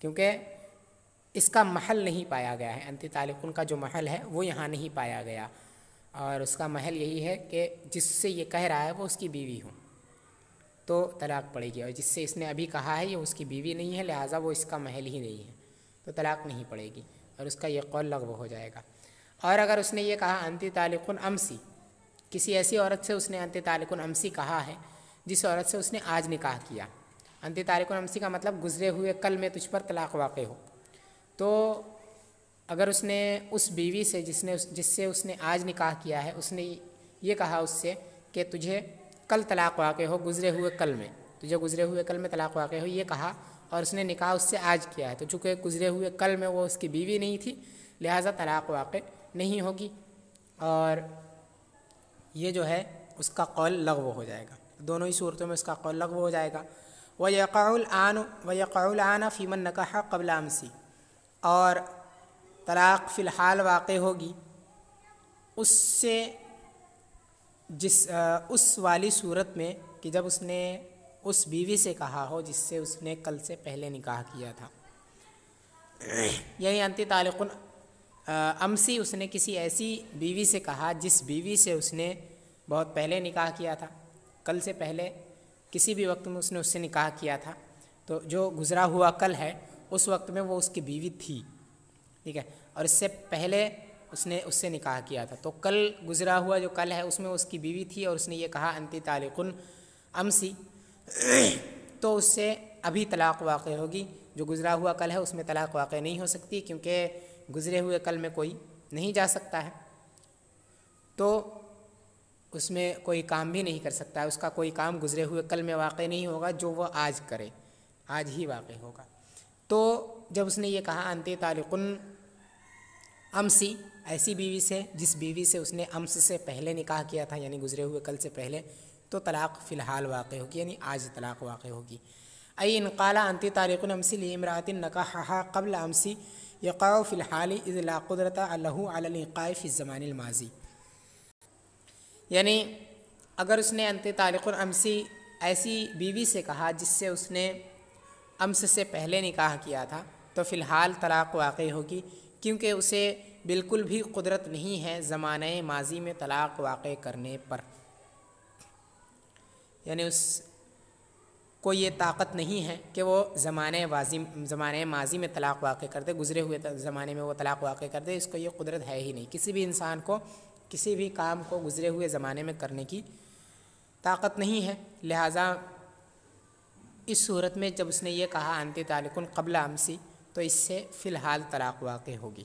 کیونکہ اس کا محل نہیں پایا گیا ہے، انتی طالقن کا جو محل ہے وہ یہاں نہیں پایا گیا، اور اس کا محل یہی ہے کہ جس سے یہ کہہ رہا ہے وہ اس کی بیوی ہو تو طلاق پڑے گی، اور جس سے اس نے ابھی کہا ہے یہ اس کی بیوی نہیں ہے لہٰذا وہ اس کا محل ہی نہیں ہے تو طلاق نہیں پڑے گی، اور اس کا یہ قول لغو ہو جائے گا۔ اور اگر اس نے یہ کہا انتی طالقن امسی، کسی ایسی عورت سے اس نے انتی طالقن امسی کہا ہے جس عورت سے اس نے آج نکاح کیا، انتی طالقن امسی کا مطلب گزرے ہوئے کل میں تجھ پر طلاق واقع ہو، تو اگر اس نے اس بیوی سے جس سے اس نے آج نکاح کیا ہے اس نے یہ کہا اس سے کہ تجھے کل طلاق واقع ہو، گزرے ہوئے کل میں تجھے گزرے ہوئے کل میں طلاق واقع ہو، یہ کہا، اور اس نے نکاح اس سے آج کیا ہے، تو چونکہ گزرے ہوئے کل میں وہ اس کی بیوی نہیں تھی لہٰذا طلاق واقع نہیں ہوگی، اور یہ جو ہے اس کا قول لغو ہو جائے گا، دونوں ہی صورتوں میں اس کا قول لغو ہو جائے گا۔ وَيَقَعُ الْآنَ فِي مَنْ نَكَحَ قَبْلَ أَمْسِ، اور طلاق فی الحال واقع ہوگی اس سے اس والی صورت میں کہ جب اس نے اس بیوی سے کہا ہو جس سے اس نے کل سے پہلے نکاح کیا تھا، یہی انتی طالقن امسی اس نے کسی ایسی بیوی سے کہا جس بیوی سے اس نے بہت پہلے نکاح کیا تھا، کل سے پہلے کسی بھی وقت میں اس نے اس سے نکاح کیا تھا، تو جو گزرا ہوا کل ہے اس وقت میں وہ اس کی بیوی تھی، ٹھیک ہے، اور اس سے پہلے اس نے اس سے نکاح کیا تھا، تو کل گزرا ہوا جو کل ہے اس میں اس کی بیوی تھی، اور اس نے یہ کہا انتی طالقن امسی، تو اس سے ابھی طلاق واقع ہوگی، جو گزرا ہوا کل ہے اس میں طلاق واقع نہیں ہو سکتی کیونکہ گزرے ہوئے کل میں کوئی نہیں جا سکتا ہے، تو اس میں کوئی کام بھی نہیں کر سکتا ہے، اس کا کوئی کام گزرے ہوئے کل میں واقع نہیں ہوگا جو وہ آج کرے، آج ہی واقع ہوگا۔ تو جب اس نے یہ کہا انتی طالقن امسی، ایسی بیوی سے جس بیوی سے اس نے امس سے پہلے نکاح کیا تھا یعنی گزرے ہوئے کل سے پہلے، تو طلاق فی الحال واقع ہوگی، یعنی آج طلاق واقع ہوگی۔ ای ان قال انتی طالقن امسی لامرأۃ نکحہا قبل امسی یقع فی الحال اذ لا قدرۃ لہ علی الایقاع فی الزمان الماضی، یعنی اگر اس نے انتی طالقن امسی ایسی بیوی سے کہا جس سے اس نے امس سے پہلے نکاح کیا تھا تو فی الحال طلاق واقع ہوگی، کیونکہ اسے بالکل بھی قدرت نہیں ہے زمانہ ماضی میں طلاق واقع کرنے پر، یعنی اس کو یہ طاقت نہیں ہے کہ وہ زمانہ ماضی میں طلاق واقع کر دے، گزرے ہوئے زمانے میں وہ طلاق واقع کر دے، اس کو یہ قدرت ہے ہی نہیں، کسی بھی انسان کو کسی بھی کام کو گزرے ہوئے زمانے میں کرنے کی طاقت نہیں ہے، لہٰذا اس صورت میں جب اس نے یہ کہا انتی طالقن قبل امسی تو اس سے فی الحال طلاق واقع ہوگی۔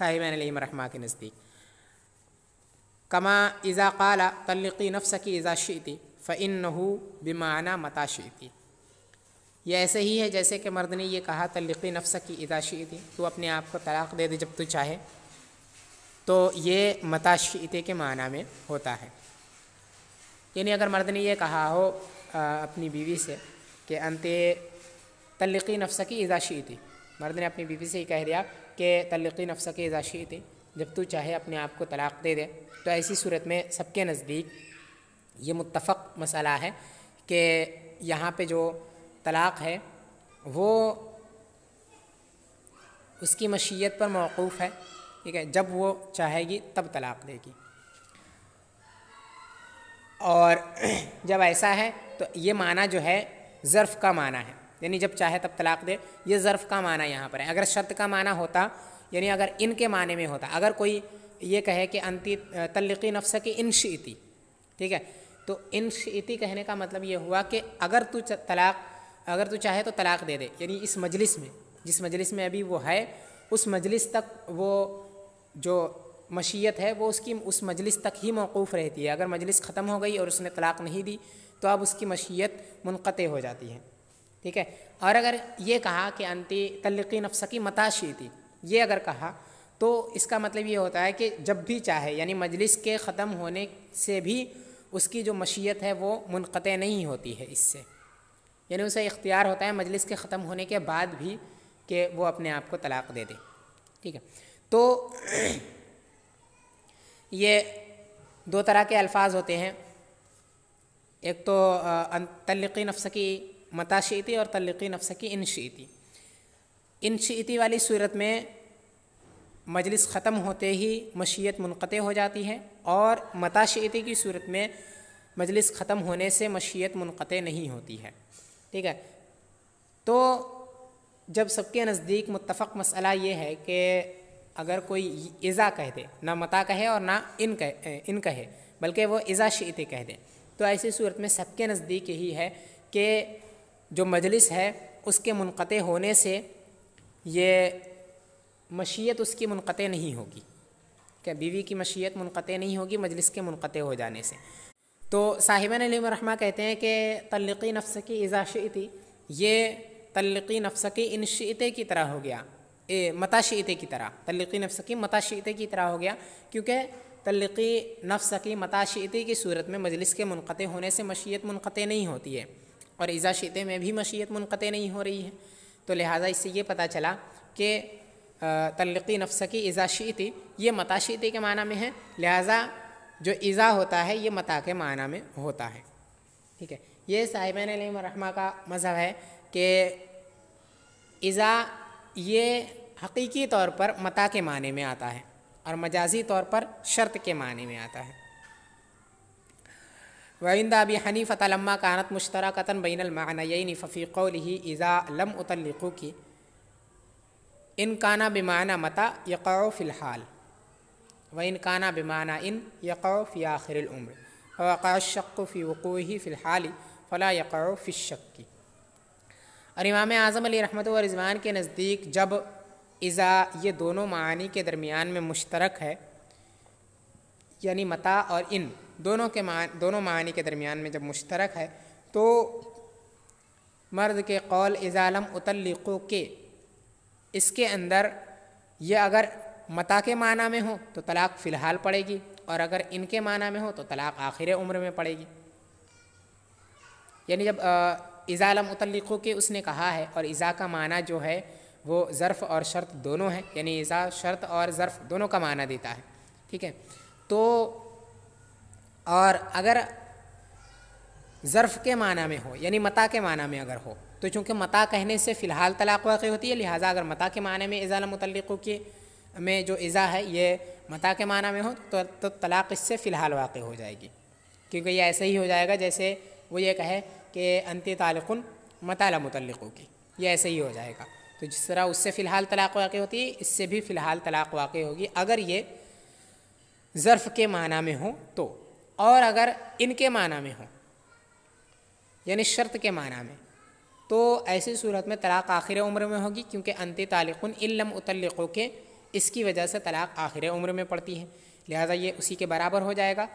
صاحبین علیہم رحمہ کے نزدیک. کما اذا قال طلقی نفسکی اذا شئتی فإنہ بمعنی متی شئتی. یہ ایسے ہی ہے جیسے کہ مرد نے یہ کہا طلقی نفسکی اذا شئتی، تو اپنے آپ کو طلاق دے دے جب تو چاہے، تو یہ متی شئتی کے معنی میں ہوتا ہے. یعنی اگر مرد نے یہ کہا ہو اپنی بیوی سے کہ انت طلقی نفسکی اذا شئتی، مرد نے اپنی بیوی سے ہی کہہ دیا کہ طلقی نفسکی اذا شئتی، جب تو چاہے اپنے آپ کو طلاق دے دے، تو ایسی صورت میں سب کے نزدیک یہ متفق مسئلہ ہے کہ یہاں پہ جو طلاق ہے وہ اس کی مشیت پر موقوف ہے. ٹھیک ہے، جب وہ چاہے گی تب طلاق دے گی. اور جب ایسا ہے تو یہ معنی جو ہے ظرف کا معنی ہے، یعنی جب چاہے تب طلاق دے، یہ ظرف کا معنی یہاں پر ہے. اگر شرط کا معنی ہوتا، یعنی اگر ان کے معنی میں ہوتا، اگر کوئی یہ کہے کہ انتی طلقی نفسکی ان شئتی، ٹھیک ہے، تو ان شئتی کہنے کا مطلب یہ ہوا کہ اگر تو چاہے تو طلاق دے دے، یعنی اس مجلس میں، جس مجلس میں ابھی وہ ہے، اس مجلس تک وہ جو مشیت ہے وہ اس مجلس تک ہی موقوف رہتی ہے. اگر مجلس ختم ہو گئی اور اس نے طلاق نہیں دی تو اب اس کی مشیت منقطع ہو جاتی ہے. ٹھیک ہے. اور اگر یہ کہا کہ انتی طلقی نفسکی متی شئتی، یہ اگر کہا تو اس کا مطلب یہ ہوتا ہے کہ جب بھی چاہے، یعنی مجلس کے ختم ہونے سے بھی اس کی جو مشیت ہے وہ منقطع نہیں ہوتی ہے اس سے، یعنی اسے اختیار ہوتا ہے مجلس کے ختم ہونے کے بعد بھی کہ وہ اپنے آپ کو طلاق دے دے. ٹھیک ہے. تو یہ دو طرح کے الفاظ ہوتے ہیں، ایک تو طلقی نفسکی متی شئتی اور طلقی نفسکی ان شئتی. ان شئتی والی صورت میں مجلس ختم ہوتے ہی مشیت منقطع ہو جاتی ہے، اور متی شئتی کی صورت میں مجلس ختم ہونے سے مشیت منقطع نہیں ہوتی ہے. ٹھیک ہے. تو جب سب کے نزدیک متفق مسئلہ یہ ہے کہ اگر کوئی اذا کہہ دے، نہ متی کہے اور نہ ان کہے، بلکہ وہ اذا شئتی کہہ دے، تو ایسی صورت میں سب کے نزدیک یہی ہے کہ جو مجلس ہے اس کے منقطع ہونے سے یہ مشیت اس کی منقطع نہیں ہوگی، کہ بیوی کی مشیت منقطع نہیں ہوگی مجلس کے منقطع ہو جانے سے. تو صاحبین علیہم رحمہ کہتے ہیں کہ طلقی نفسکی اذا شئتی، یہ طلقی نفسکی ان شئتی کی طرح ہو گیا، متی شئتی کی طرح، طلقی نفسکی متی شئتی کی طرح ہو گیا، کیونکہ طلقی نفسکی متی شئتی کی صورت میں مجلس کے منقطع ہونے سے مشیت منقطع نہیں ہوتی ہے، اور اذا شئتی میں بھی مشیت منقطع نہیں ہو رہی ہے. تو لہٰذا اس سے یہ پتہ چلا کہ طلقی نفسکی اذا شئتی یہ متی شئتی کے معنی میں ہے، لہٰذا جو اذا ہوتا ہے یہ متی کے معنی میں ہوتا ہے. ٹھیک ہے. یہ صاحبین علیہم رحمہ کا مذہب ہے کہ اذا یہ حقیقی طور پر متی کے معنی میں آتا ہے اور مجازی طور پر شرط کے معنی میں آتا ہے. وعند ابی حنیفہ لما كانت مشترکۃ بین المعنیین ففی قولہ اذا لم اطلقک ان کان بمعنی متی یقع فی الحال وان کان بمعنی ان یقع فی آخر الامر فوقع الشق فی وقوعہ فی الحال فلا یقع فی الشک. اور امام اعظم علیہ رحمۃ و رضوان کے نزدیک جب اذا یہ دونوں معانی کے درمیان میں مشترک ہے، یعنی متی اور ان دونوں معانی کے درمیان میں جب مشترک ہے، تو مرد کے قول اذا لم اطلقک اس کے اندر یہ اگر متی کے معنی میں ہو تو طلاق فی الحال پڑے گی، اور اگر ان کے معنی میں ہو تو طلاق آخر عمر میں پڑے گی. یعنی جب اذا لم اطلقک اس نے کہا ہے، اور اذا کا معنی جو ہے وہ ظرف اور شرط دونوں ہیں، یعنی اذا شرط اور ظرف دونوں کا معنی دیتا ہے. ٹھیک ہے. تو اور اگر ظرف کے معنی میں ہو، یعنی متی کے معنی میں اگر ہو، تو چونکہ متی کہنے سے فی الحال طلاق واقع ہوتی ہے، لہٰذا اگر متی کے معنی میں اذا لم اطلقک میں جو اذا ہے یہ متی کے معنی میں ہو تو طلاق اس سے فی الحال واقع ہو جائے گی، کیونکہ یہ ایسے ہی ہو جائے گا جیسے وہ یہ کہے کہ انتی طالق متی لم اطلقک، یہ ایسے ہی ہو جائے گا. تو جس طرح اس سے فی الحال طلاق واقع ہوتی ہے، اس سے بھی فی الحال طلاق واقع ہوگی اگر یہ ظرف کے معنی میں ہو تو، اور اگر ان کے معنی میں ہو یعنی شرط کے معنی میں، تو ایسی صورت میں طلاق آخر عمر میں ہوگی، کیونکہ انتی طالق ان لم اطلقک اس کی وجہ سے طلاق آخر عمر میں پڑتی ہے، لہٰذا یہ اسی کے برابر ہو جائے گا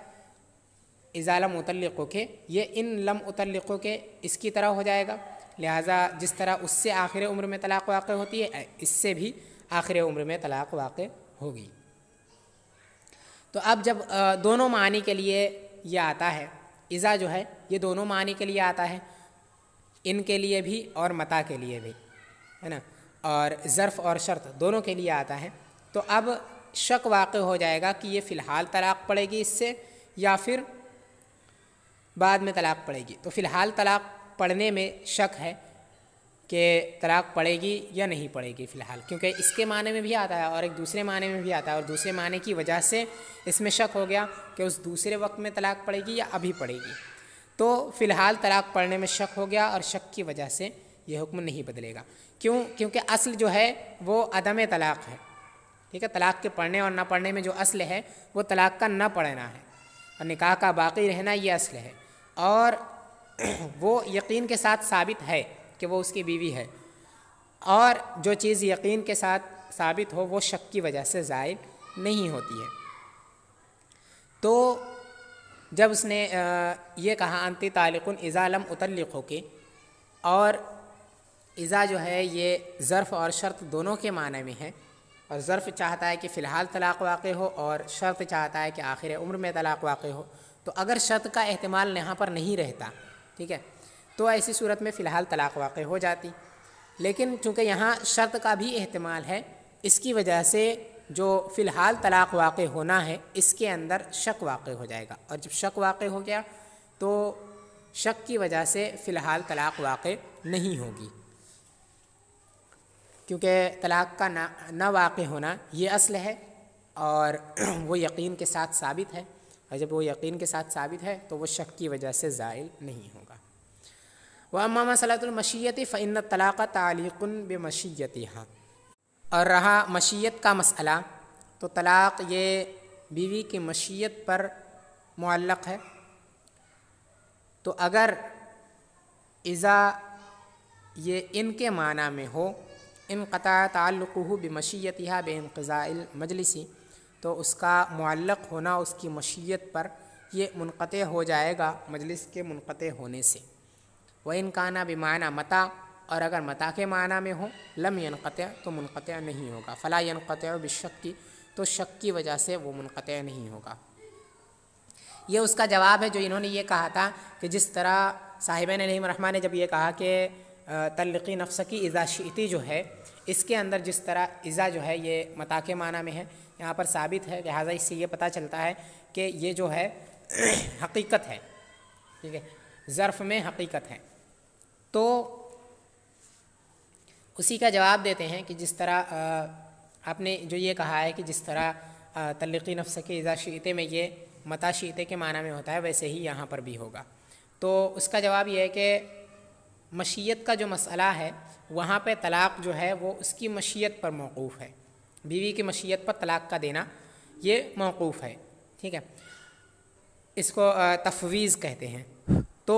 اذا لم اطلقو کے، یہ ان لم اطلقو کے اس کی طرح ہو جائے گا، لہٰذا جس طرح اس سے آخر عمر میں طلاق واقع ہوتی ہے اس سے بھی آخر عمر میں طلاق واقع ہوگی۔ تو اب جب دونوں معنی کے لیے یہ آتا ہے، اذا جو ہے یہ دونوں معنی کے لیے آتا ہے، ان کے لیے بھی اور متا کے لیے بھی، ہے نا، اور ظرف اور شرط دونوں کے لیے آتا ہے، تو اب شک واقع ہو جائے گا کہ یہ فی الحال طلاق پڑے گی اس سے یا پھر بعد میں طلاق پڑے گی۔ تو فی الحال طلاق پڑھنے میں شک ہے کہ طلاق پڑے گی یا نہیں پڑے گی فی الحال، کیونکہ اس کے معنی میں بھی آتا ہے اور ایک دوسرے معنی میں بھی آتا ہے، اور دوسرے معنی کی وجہ سے اس میں شک ہو گیا کہ اس دوسرے وقت میں طلاق پڑے گی یا ابھی پڑے گی، تو فی الحال طلاق پڑھنے میں شک ہو گیا اور شک کی وجہ سے یہ حکم نہیں بدلے گا۔ کیونکہ اصل جو ہے وہ عدم طلاق ہے، ٹھیک ہے، طلاق کے پڑھنے اور نہ پڑھنے میں جو اصل ہے وہ طلاق کا نہ پڑھنا ہے اور نکاح کا باقی رہنا یہ اصل ہے، اور وہ یقین کے ساتھ ثابت ہے کہ وہ اس کی بیوی ہے، اور جو چیز یقین کے ساتھ ثابت ہو وہ شک کی وجہ سے زائل نہیں ہوتی ہے۔ تو جب اس نے یہ کہا انتی طالق اذا لم اطلقو کے، اور اذا جو ہے یہ ظرف اور شرط دونوں کے معنی میں ہے، اور ظرف چاہتا ہے کہ فی الحال طلاق واقع ہو اور شرط چاہتا ہے کہ آخر عمر میں طلاق واقع ہو، تو اگر شرط کا احتمال یہاں پر نہیں رہتا، ٹھیک ہے، تو ایسی صورت میں فی الحال طلاق واقع ہو جاتی، لیکن چونکہ یہاں شرط کا بھی احتمال ہے اس کی وجہ سے جو فی الحال طلاق واقع ہونا ہے اس کے اندر شک واقع ہو جائے گا، اور جب شک واقع ہو گیا تو شک کی وجہ سے فی الحال طلاق واقع نہیں ہوگی، کیونکہ طلاق کا نہ واقع ہونا یہ اصل ہے اور وہ یقین کے ساتھ ثابت ہے، اور جب وہ یقین کے ساتھ ثابت ہے تو وہ شک کی وجہ سے زائل نہیں ہوگا۔ وَأَمَّا مَسْأَلَةُ الْمَشِيَّةِ فَإِنَّ الطَّلَاقَ تَعْلِيقٌ بِمَشِيَّتِهَا، اور رہا مشیت کا مسئلہ، تو طلاق یہ بیوی کی مشیت پر معلق ہے، تو اگر اذا یہ ان کے معنی میں ہو انقطع تعلقہ بمشیتها بانقضاء المجلس، تو اس کا معلق ہونا اس کی مشیت پر یہ منقطع ہو جائے گا مجلس کے منقطع ہونے سے۔ وَإِنْ كَانَ بِمَعْنَى مَتَى، اور اگر متا کے معنی میں ہو لم ينقطع تو منقطع نہیں ہوگا، فلا ينقطع بالشک، تو شک کی وجہ سے وہ منقطع نہیں ہوگا۔ یہ اس کا جواب ہے جو انہوں نے یہ کہا تھا کہ جس طرح صاحبین علیہم الرحمٰن نے جب یہ کہا کہ طلقی نفسکی اذا شئتی جو ہے، اس کے اندر جس طرح اذا جو ہے یہ متا کے معنی میں ہے، یہاں پر ثابت ہے، لہٰذا اس سے یہ پتہ چلتا ہے کہ یہ جو ہے حقیقت ہے، ٹھیک ہے، ظرف میں حقیقت ہے، تو اسی کا جواب دیتے ہیں کہ جس طرح آپ نے جو یہ کہا ہے کہ جس طرح طلقی نفسکی اذا شئتے میں یہ متا شئتے کے معنی میں ہوتا ہے ویسے ہی یہاں پر بھی ہوگا۔ تو اس کا جواب یہ ہے کہ مشیت کا جو مسئلہ ہے وہاں پہ طلاق جو ہے وہ اس کی مشیت پر موقوف ہے، بیوی کی مشیت پر طلاق کا دینا یہ موقوف ہے، ٹھیک ہے، اس کو تفویض کہتے ہیں۔ تو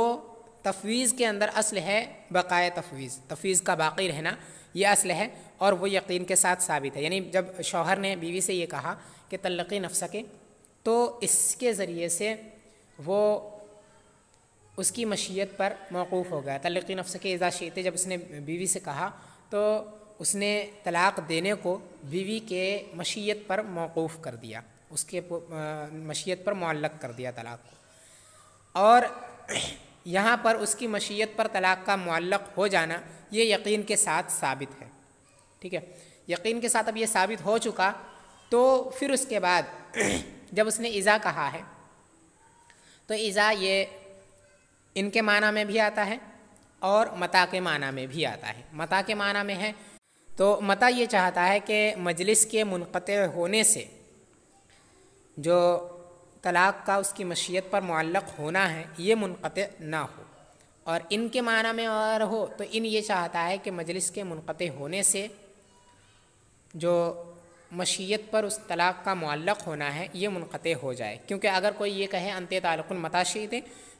تفویض کے اندر اصل ہے بقائے تفویض، تفویض کا باقی رہنا یہ اصل ہے، اور وہ یقین کے ساتھ ثابت ہے، یعنی جب شوہر نے بیوی سے یہ کہا کہ طلقی نفسک، تو اس کے ذریعے سے وہ اس کی مشیت پر موقوف ہو گیا۔ طلقی نفسک اذا شئت جب اس نے بیوی سے کہا تو اس نے طلاق دینے کو بیوی کے مشیت پر موقوف کر دیا، اس کے مشیت پر معلق کر دیا طلاق کو، اور یہاں پر اس کی مشیت پر طلاق کا معلق ہو جانا یہ یقین کے ساتھ ثابت ہے، ٹھیک ہے، یقین کے ساتھ اب یہ ثابت ہو چکا، تو پھر اس کے بعد جب اس نے اذا کہا ہے تو اذا یہ ان کے معنی میں بھی آتا ہے اور متا کے معنی میں بھی آتا ہے۔ متا کے معنی میں ہے تو متا یہ چاہتا ہے کہ مجلس کے منقطع ہونے سے جو طلاق کا اس کی مشیت پر معلق ہونا ہے یہ منقطع نہ ہو، اور ان کے معنی میں اگر ہو تو ان یہ چاہتا ہے کہ مجلس کے منقطع ہونے سے جو مشیت پر اس طلاق کا معلق ہونا ہے یہ منقطع ہو جائے، کیونکہ اگر کوئی یہ کہے انتے تعلق متا شئت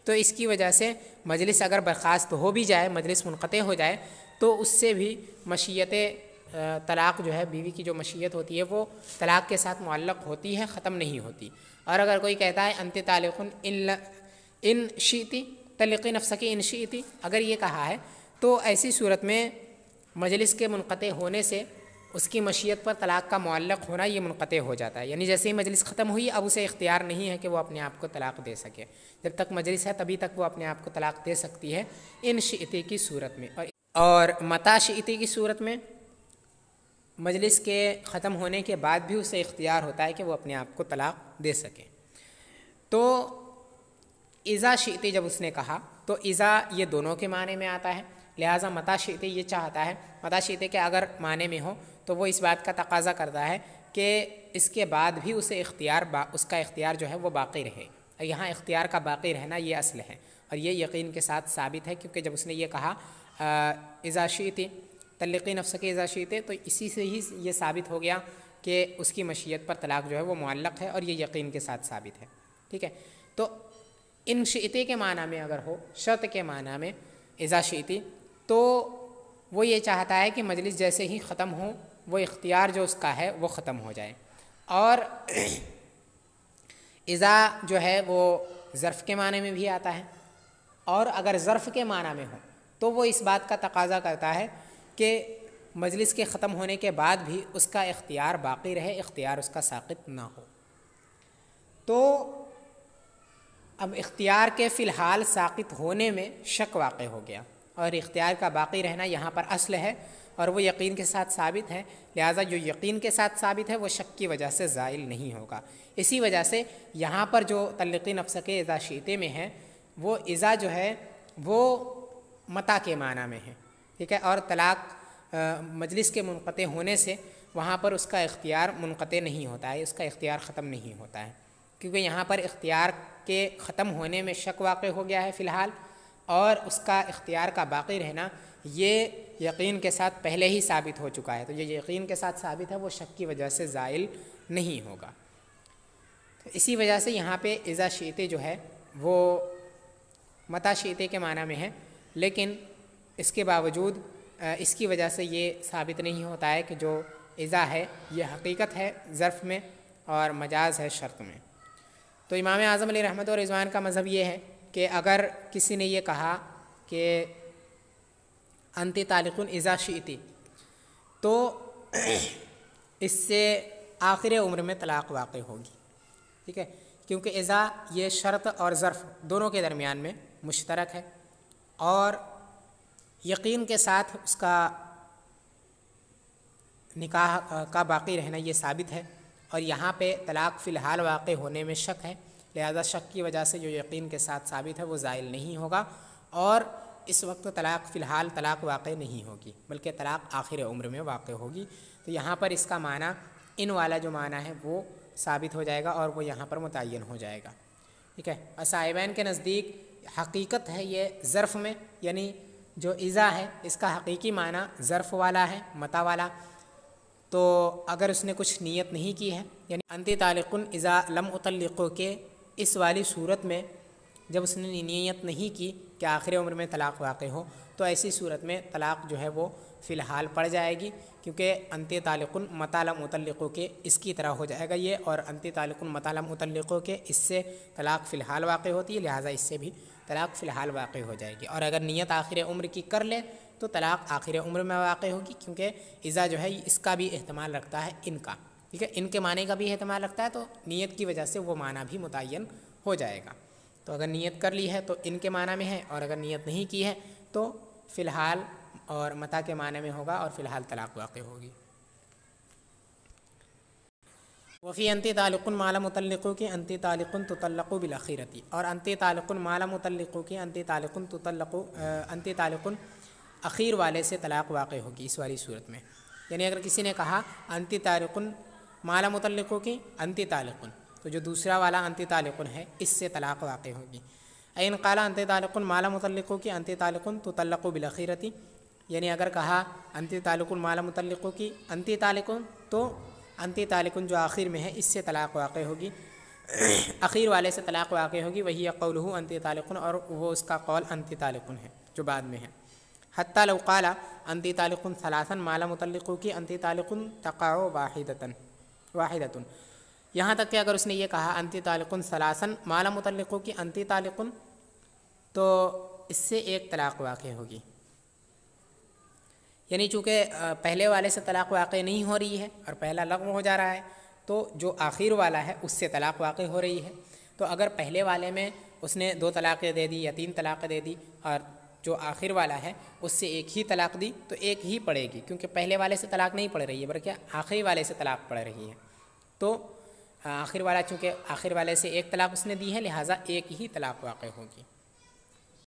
تو اس کی وجہ سے مجلس اگر برخاست ہو بھی جائے، مجلس منقطع ہو جائے تو اس سے بھی مشیت طلاق جو ہے بیوی کی جو مشیت ہوتی ہے وہ طلاق کے ساتھ معلق ہوتی ہے، ختم نہیں ہوتی۔ اور اگر کوئی کہتا ہے انت طالق ان شئتی طلقی نفسک ان شئتی، اگر یہ کہا ہے تو ایسی صورت میں مجلس کے منقطع ہونے سے اس کی مشیت پر طلاق کا معلق ہونا یہ منقطع ہو جاتا ہے، یعنی جیسے ہی مجلس ختم ہوئی اب اسے اختیار نہیں ہے کہ وہ اپنے آپ کو طلاق دے سکے، جب تک مجلس ہے تبھی تک وہ اپنے آپ کو طلاق دے سکتی ہے ان شئتی کی صورت میں۔ اور متا شئتی کی صورت میں مجلس کے ختم ہونے کے بعد بھی اسے اختیار ہوتا ہے کہ وہ اپنے آپ کو طلاق دے سکے۔ تو اذا شئتی جب اس نے کہا تو اذا یہ دونوں کے معنی میں آتا ہے، لہٰذا متا شئتی یہ چاہتا ہے، متا شئتی کہ اگر معنی میں ہو تو وہ اس بات کا تقاضا کرتا ہے کہ اس کے بعد بھی اسے اس کا اختیار جو ہے وہ باقی رہے۔ یہاں اختیار کا باقی رہنا یہ اصل ہے، اور یہ یقین کے ساتھ ثابت ہے، کیونکہ جب اس نے یہ کہا اذا شئتی طلقی نفسک اذا شئتی، تو اسی سے ہی یہ ثابت ہو گیا کہ اس کی مشیت پر طلاق جو ہے وہ معلق ہے، اور یہ یقین کے ساتھ ثابت ہے۔ ٹھیک ہے، تو ان شئتی کے معنی میں اگر ہو، شرط کے معنی میں اذا شئتی، تو وہ یہ چاہتا ہے کہ مجلس جیسے ہی ختم ہو وہ اختیار جو اس کا ہے وہ ختم ہو جائے۔ اور اذا جو ہے وہ ظرف کے معنی میں بھی آتا ہے، اور اگر ظرف کے معنی میں ہو تو وہ اس بات کا تقاضا کرتا ہے کہ مجلس کے ختم ہونے کے بعد بھی اس کا اختیار باقی رہے، اختیار اس کا ساقط نہ ہو۔ تو اب اختیار کے فی الحال ساقط ہونے میں شک واقع ہو گیا، اور اختیار کا باقی رہنا یہاں پر اصل ہے، اور وہ یقین کے ساتھ ثابت ہے، لہٰذا جو یقین کے ساتھ ثابت ہے وہ شک کی وجہ سے زائل نہیں ہوگا۔ اسی وجہ سے یہاں پر جو طلقی نفسک اذا شئتی میں ہے وہ اذا جو ہے وہ متا کے معنی میں ہے، ٹھیک ہے، اور طلاق مجلس کے منقطع ہونے سے وہاں پر اس کا اختیار منقطع نہیں ہوتا ہے، اس کا اختیار ختم نہیں ہوتا ہے، کیونکہ یہاں پر اختیار کے ختم ہونے میں شک واقع ہو گیا ہے فی الحال، اور اس کا اختیار کا باقی رہنا یہ یقین کے ساتھ پہلے ہی ثابت ہو چکا ہے، تو یہ یقین کے ساتھ ثابت ہے، وہ شک کی وجہ سے زائل نہیں ہوگا۔ تو اسی وجہ سے یہاں پہ اذا شئتی جو ہے وہ متا شئتی کے معنی میں ہے، لیکن اس کے باوجود اس کی وجہ سے یہ ثابت نہیں ہوتا ہے کہ جو اذا ہے یہ حقیقت ہے ظرف میں اور مجاز ہے شرط میں۔ تو امام اعظم علیہ رحمت و رضوان کا مذہب یہ ہے کہ اگر کسی نے یہ کہا کہ انت طالق اذا شئتی، تو اس سے آخر عمر میں طلاق واقع ہوگی، ٹھیک ہے، کیونکہ اذا یہ شرط اور ظرف دونوں کے درمیان میں مشترک ہے، اور یقین کے ساتھ اس کا نکاح کا باقی رہنا یہ ثابت ہے، اور یہاں پہ طلاق فی الحال واقع ہونے میں شک ہے، لہذا شک کی وجہ سے جو یقین کے ساتھ ثابت ہے وہ زائل نہیں ہوگا، اور اس وقت طلاق فی الحال طلاق واقع نہیں ہوگی بلکہ طلاق آخر عمر میں واقع ہوگی۔ تو یہاں پر اس کا معنی ان والا جو معنی ہے وہ ثابت ہو جائے گا، اور وہ یہاں پر متعین ہو جائے گا، ٹھیک ہے۔ صاحبین کے نزدیک حقیقت ہے یہ ظرف میں، یعنی جو اذا ہے اس کا حقیقی معنی ظرف والا ہے، متا والا، تو اگر اس نے کچھ نیت نہیں کی ہے، یعنی انت طالق اذا لم اطلقو کے اس والی صورت میں جب اس نے نیت نہیں کی کہ آخر عمر میں طلاق واقع ہو، تو ایسی صورت میں طلاق جو ہے وہ فی الحال پڑ جائے گی، کیونکہ انت طالق متا لم اطلقو کے اس کی طرح ہو جائے گا یہ، اور انت طالق متا لم اطلقو کے اس سے طلاق فی الحال واقع ہوتی ہے، لہٰذا اس سے بھی طلاق فی الحال واقع ہو جائے گی۔ اور اگر نیت آخر عمر کی کر لے تو طلاق آخر عمر میں واقع ہوگی، کیونکہ اذا جو ہے اس کا بھی احتمال رکھتا ہے ان کا، ٹھیک ہے، ان کے معنی کا بھی احتمال رکھتا ہے، تو نیت کی وجہ سے وہ معنی بھی متعین ہو جائے گا۔ تو اگر نیت کر لی ہے تو ان کے معنی میں ہے، اور اگر نیت نہیں کی ہے تو فی الحال اور متا کے معنی میں ہوگا، اور فی الحال طلاق واقع ہوگی۔ وفی انت طالق ما لم مطلقو کی انت طالق تطلق بالاخیرتی، اور انت طالق ما لم مطلقو کی انت طالق تطلق، انت طالق اخیر والے سے طلاق واقع ہوگی اس والی صورت میں، یعنی اگر کسی نے کہا انت طالق ما لم مطلقو کی انت طالق، تو جو دوسرا والا انت طالق ہے اس سے طلاق واقع ہوگی۔ این قال انت طالق ما لم مطلقو کی انت طالق تطلق بالاخیرتی، یعنی اگر کہا انت طالق ما لم مطلقو کی انت طالق، تو انت طالق جو آخر میں ہے اس سے طلاق واقع ہوگی، اخیر والے سے طلاق واقع ہوگی، وہی قولہ انت طالق، اور وہ اس کا قول انت طالق ہے جو بعد میں ہے۔ حتی لو قال انتی طالق ثلاثا ما لم اطلقو کی انتی طالق تقع واحدۃ، یہاں تک کہ اگر اس نے یہ کہا انتی طالق ثلاثا ما لم اطلقو کی انتی طالق، تو اس سے ایک طلاق واقع ہوگی، یعنی چونکہ پہلے والے سے طلاق واقع نہیں ہو رہی ہے اور پہلا لغو ہو جا رہا ہے، تو جو آخر والا ہے اس سے طلاق واقع ہو رہی ہے۔ تو اگر پہلے والے میں اس نے 2 طلاقیں دے دی یا 3 طلاقیں دے دی اور جو آخر والا ہے اس سے ایک ہی طلاق دی، تو ایک ہی پڑے گی، کیونکہ پہلے والے سے طلاق نہیں پڑ رہی ہے بلکہ آخری والے سے طلاق پڑ رہی ہے۔ تو آخر والا چونکہ آخر والے سے ایک طلاق اس نے دی ہے، لہٰذا ایک ہی طلاق واقع ہوگی۔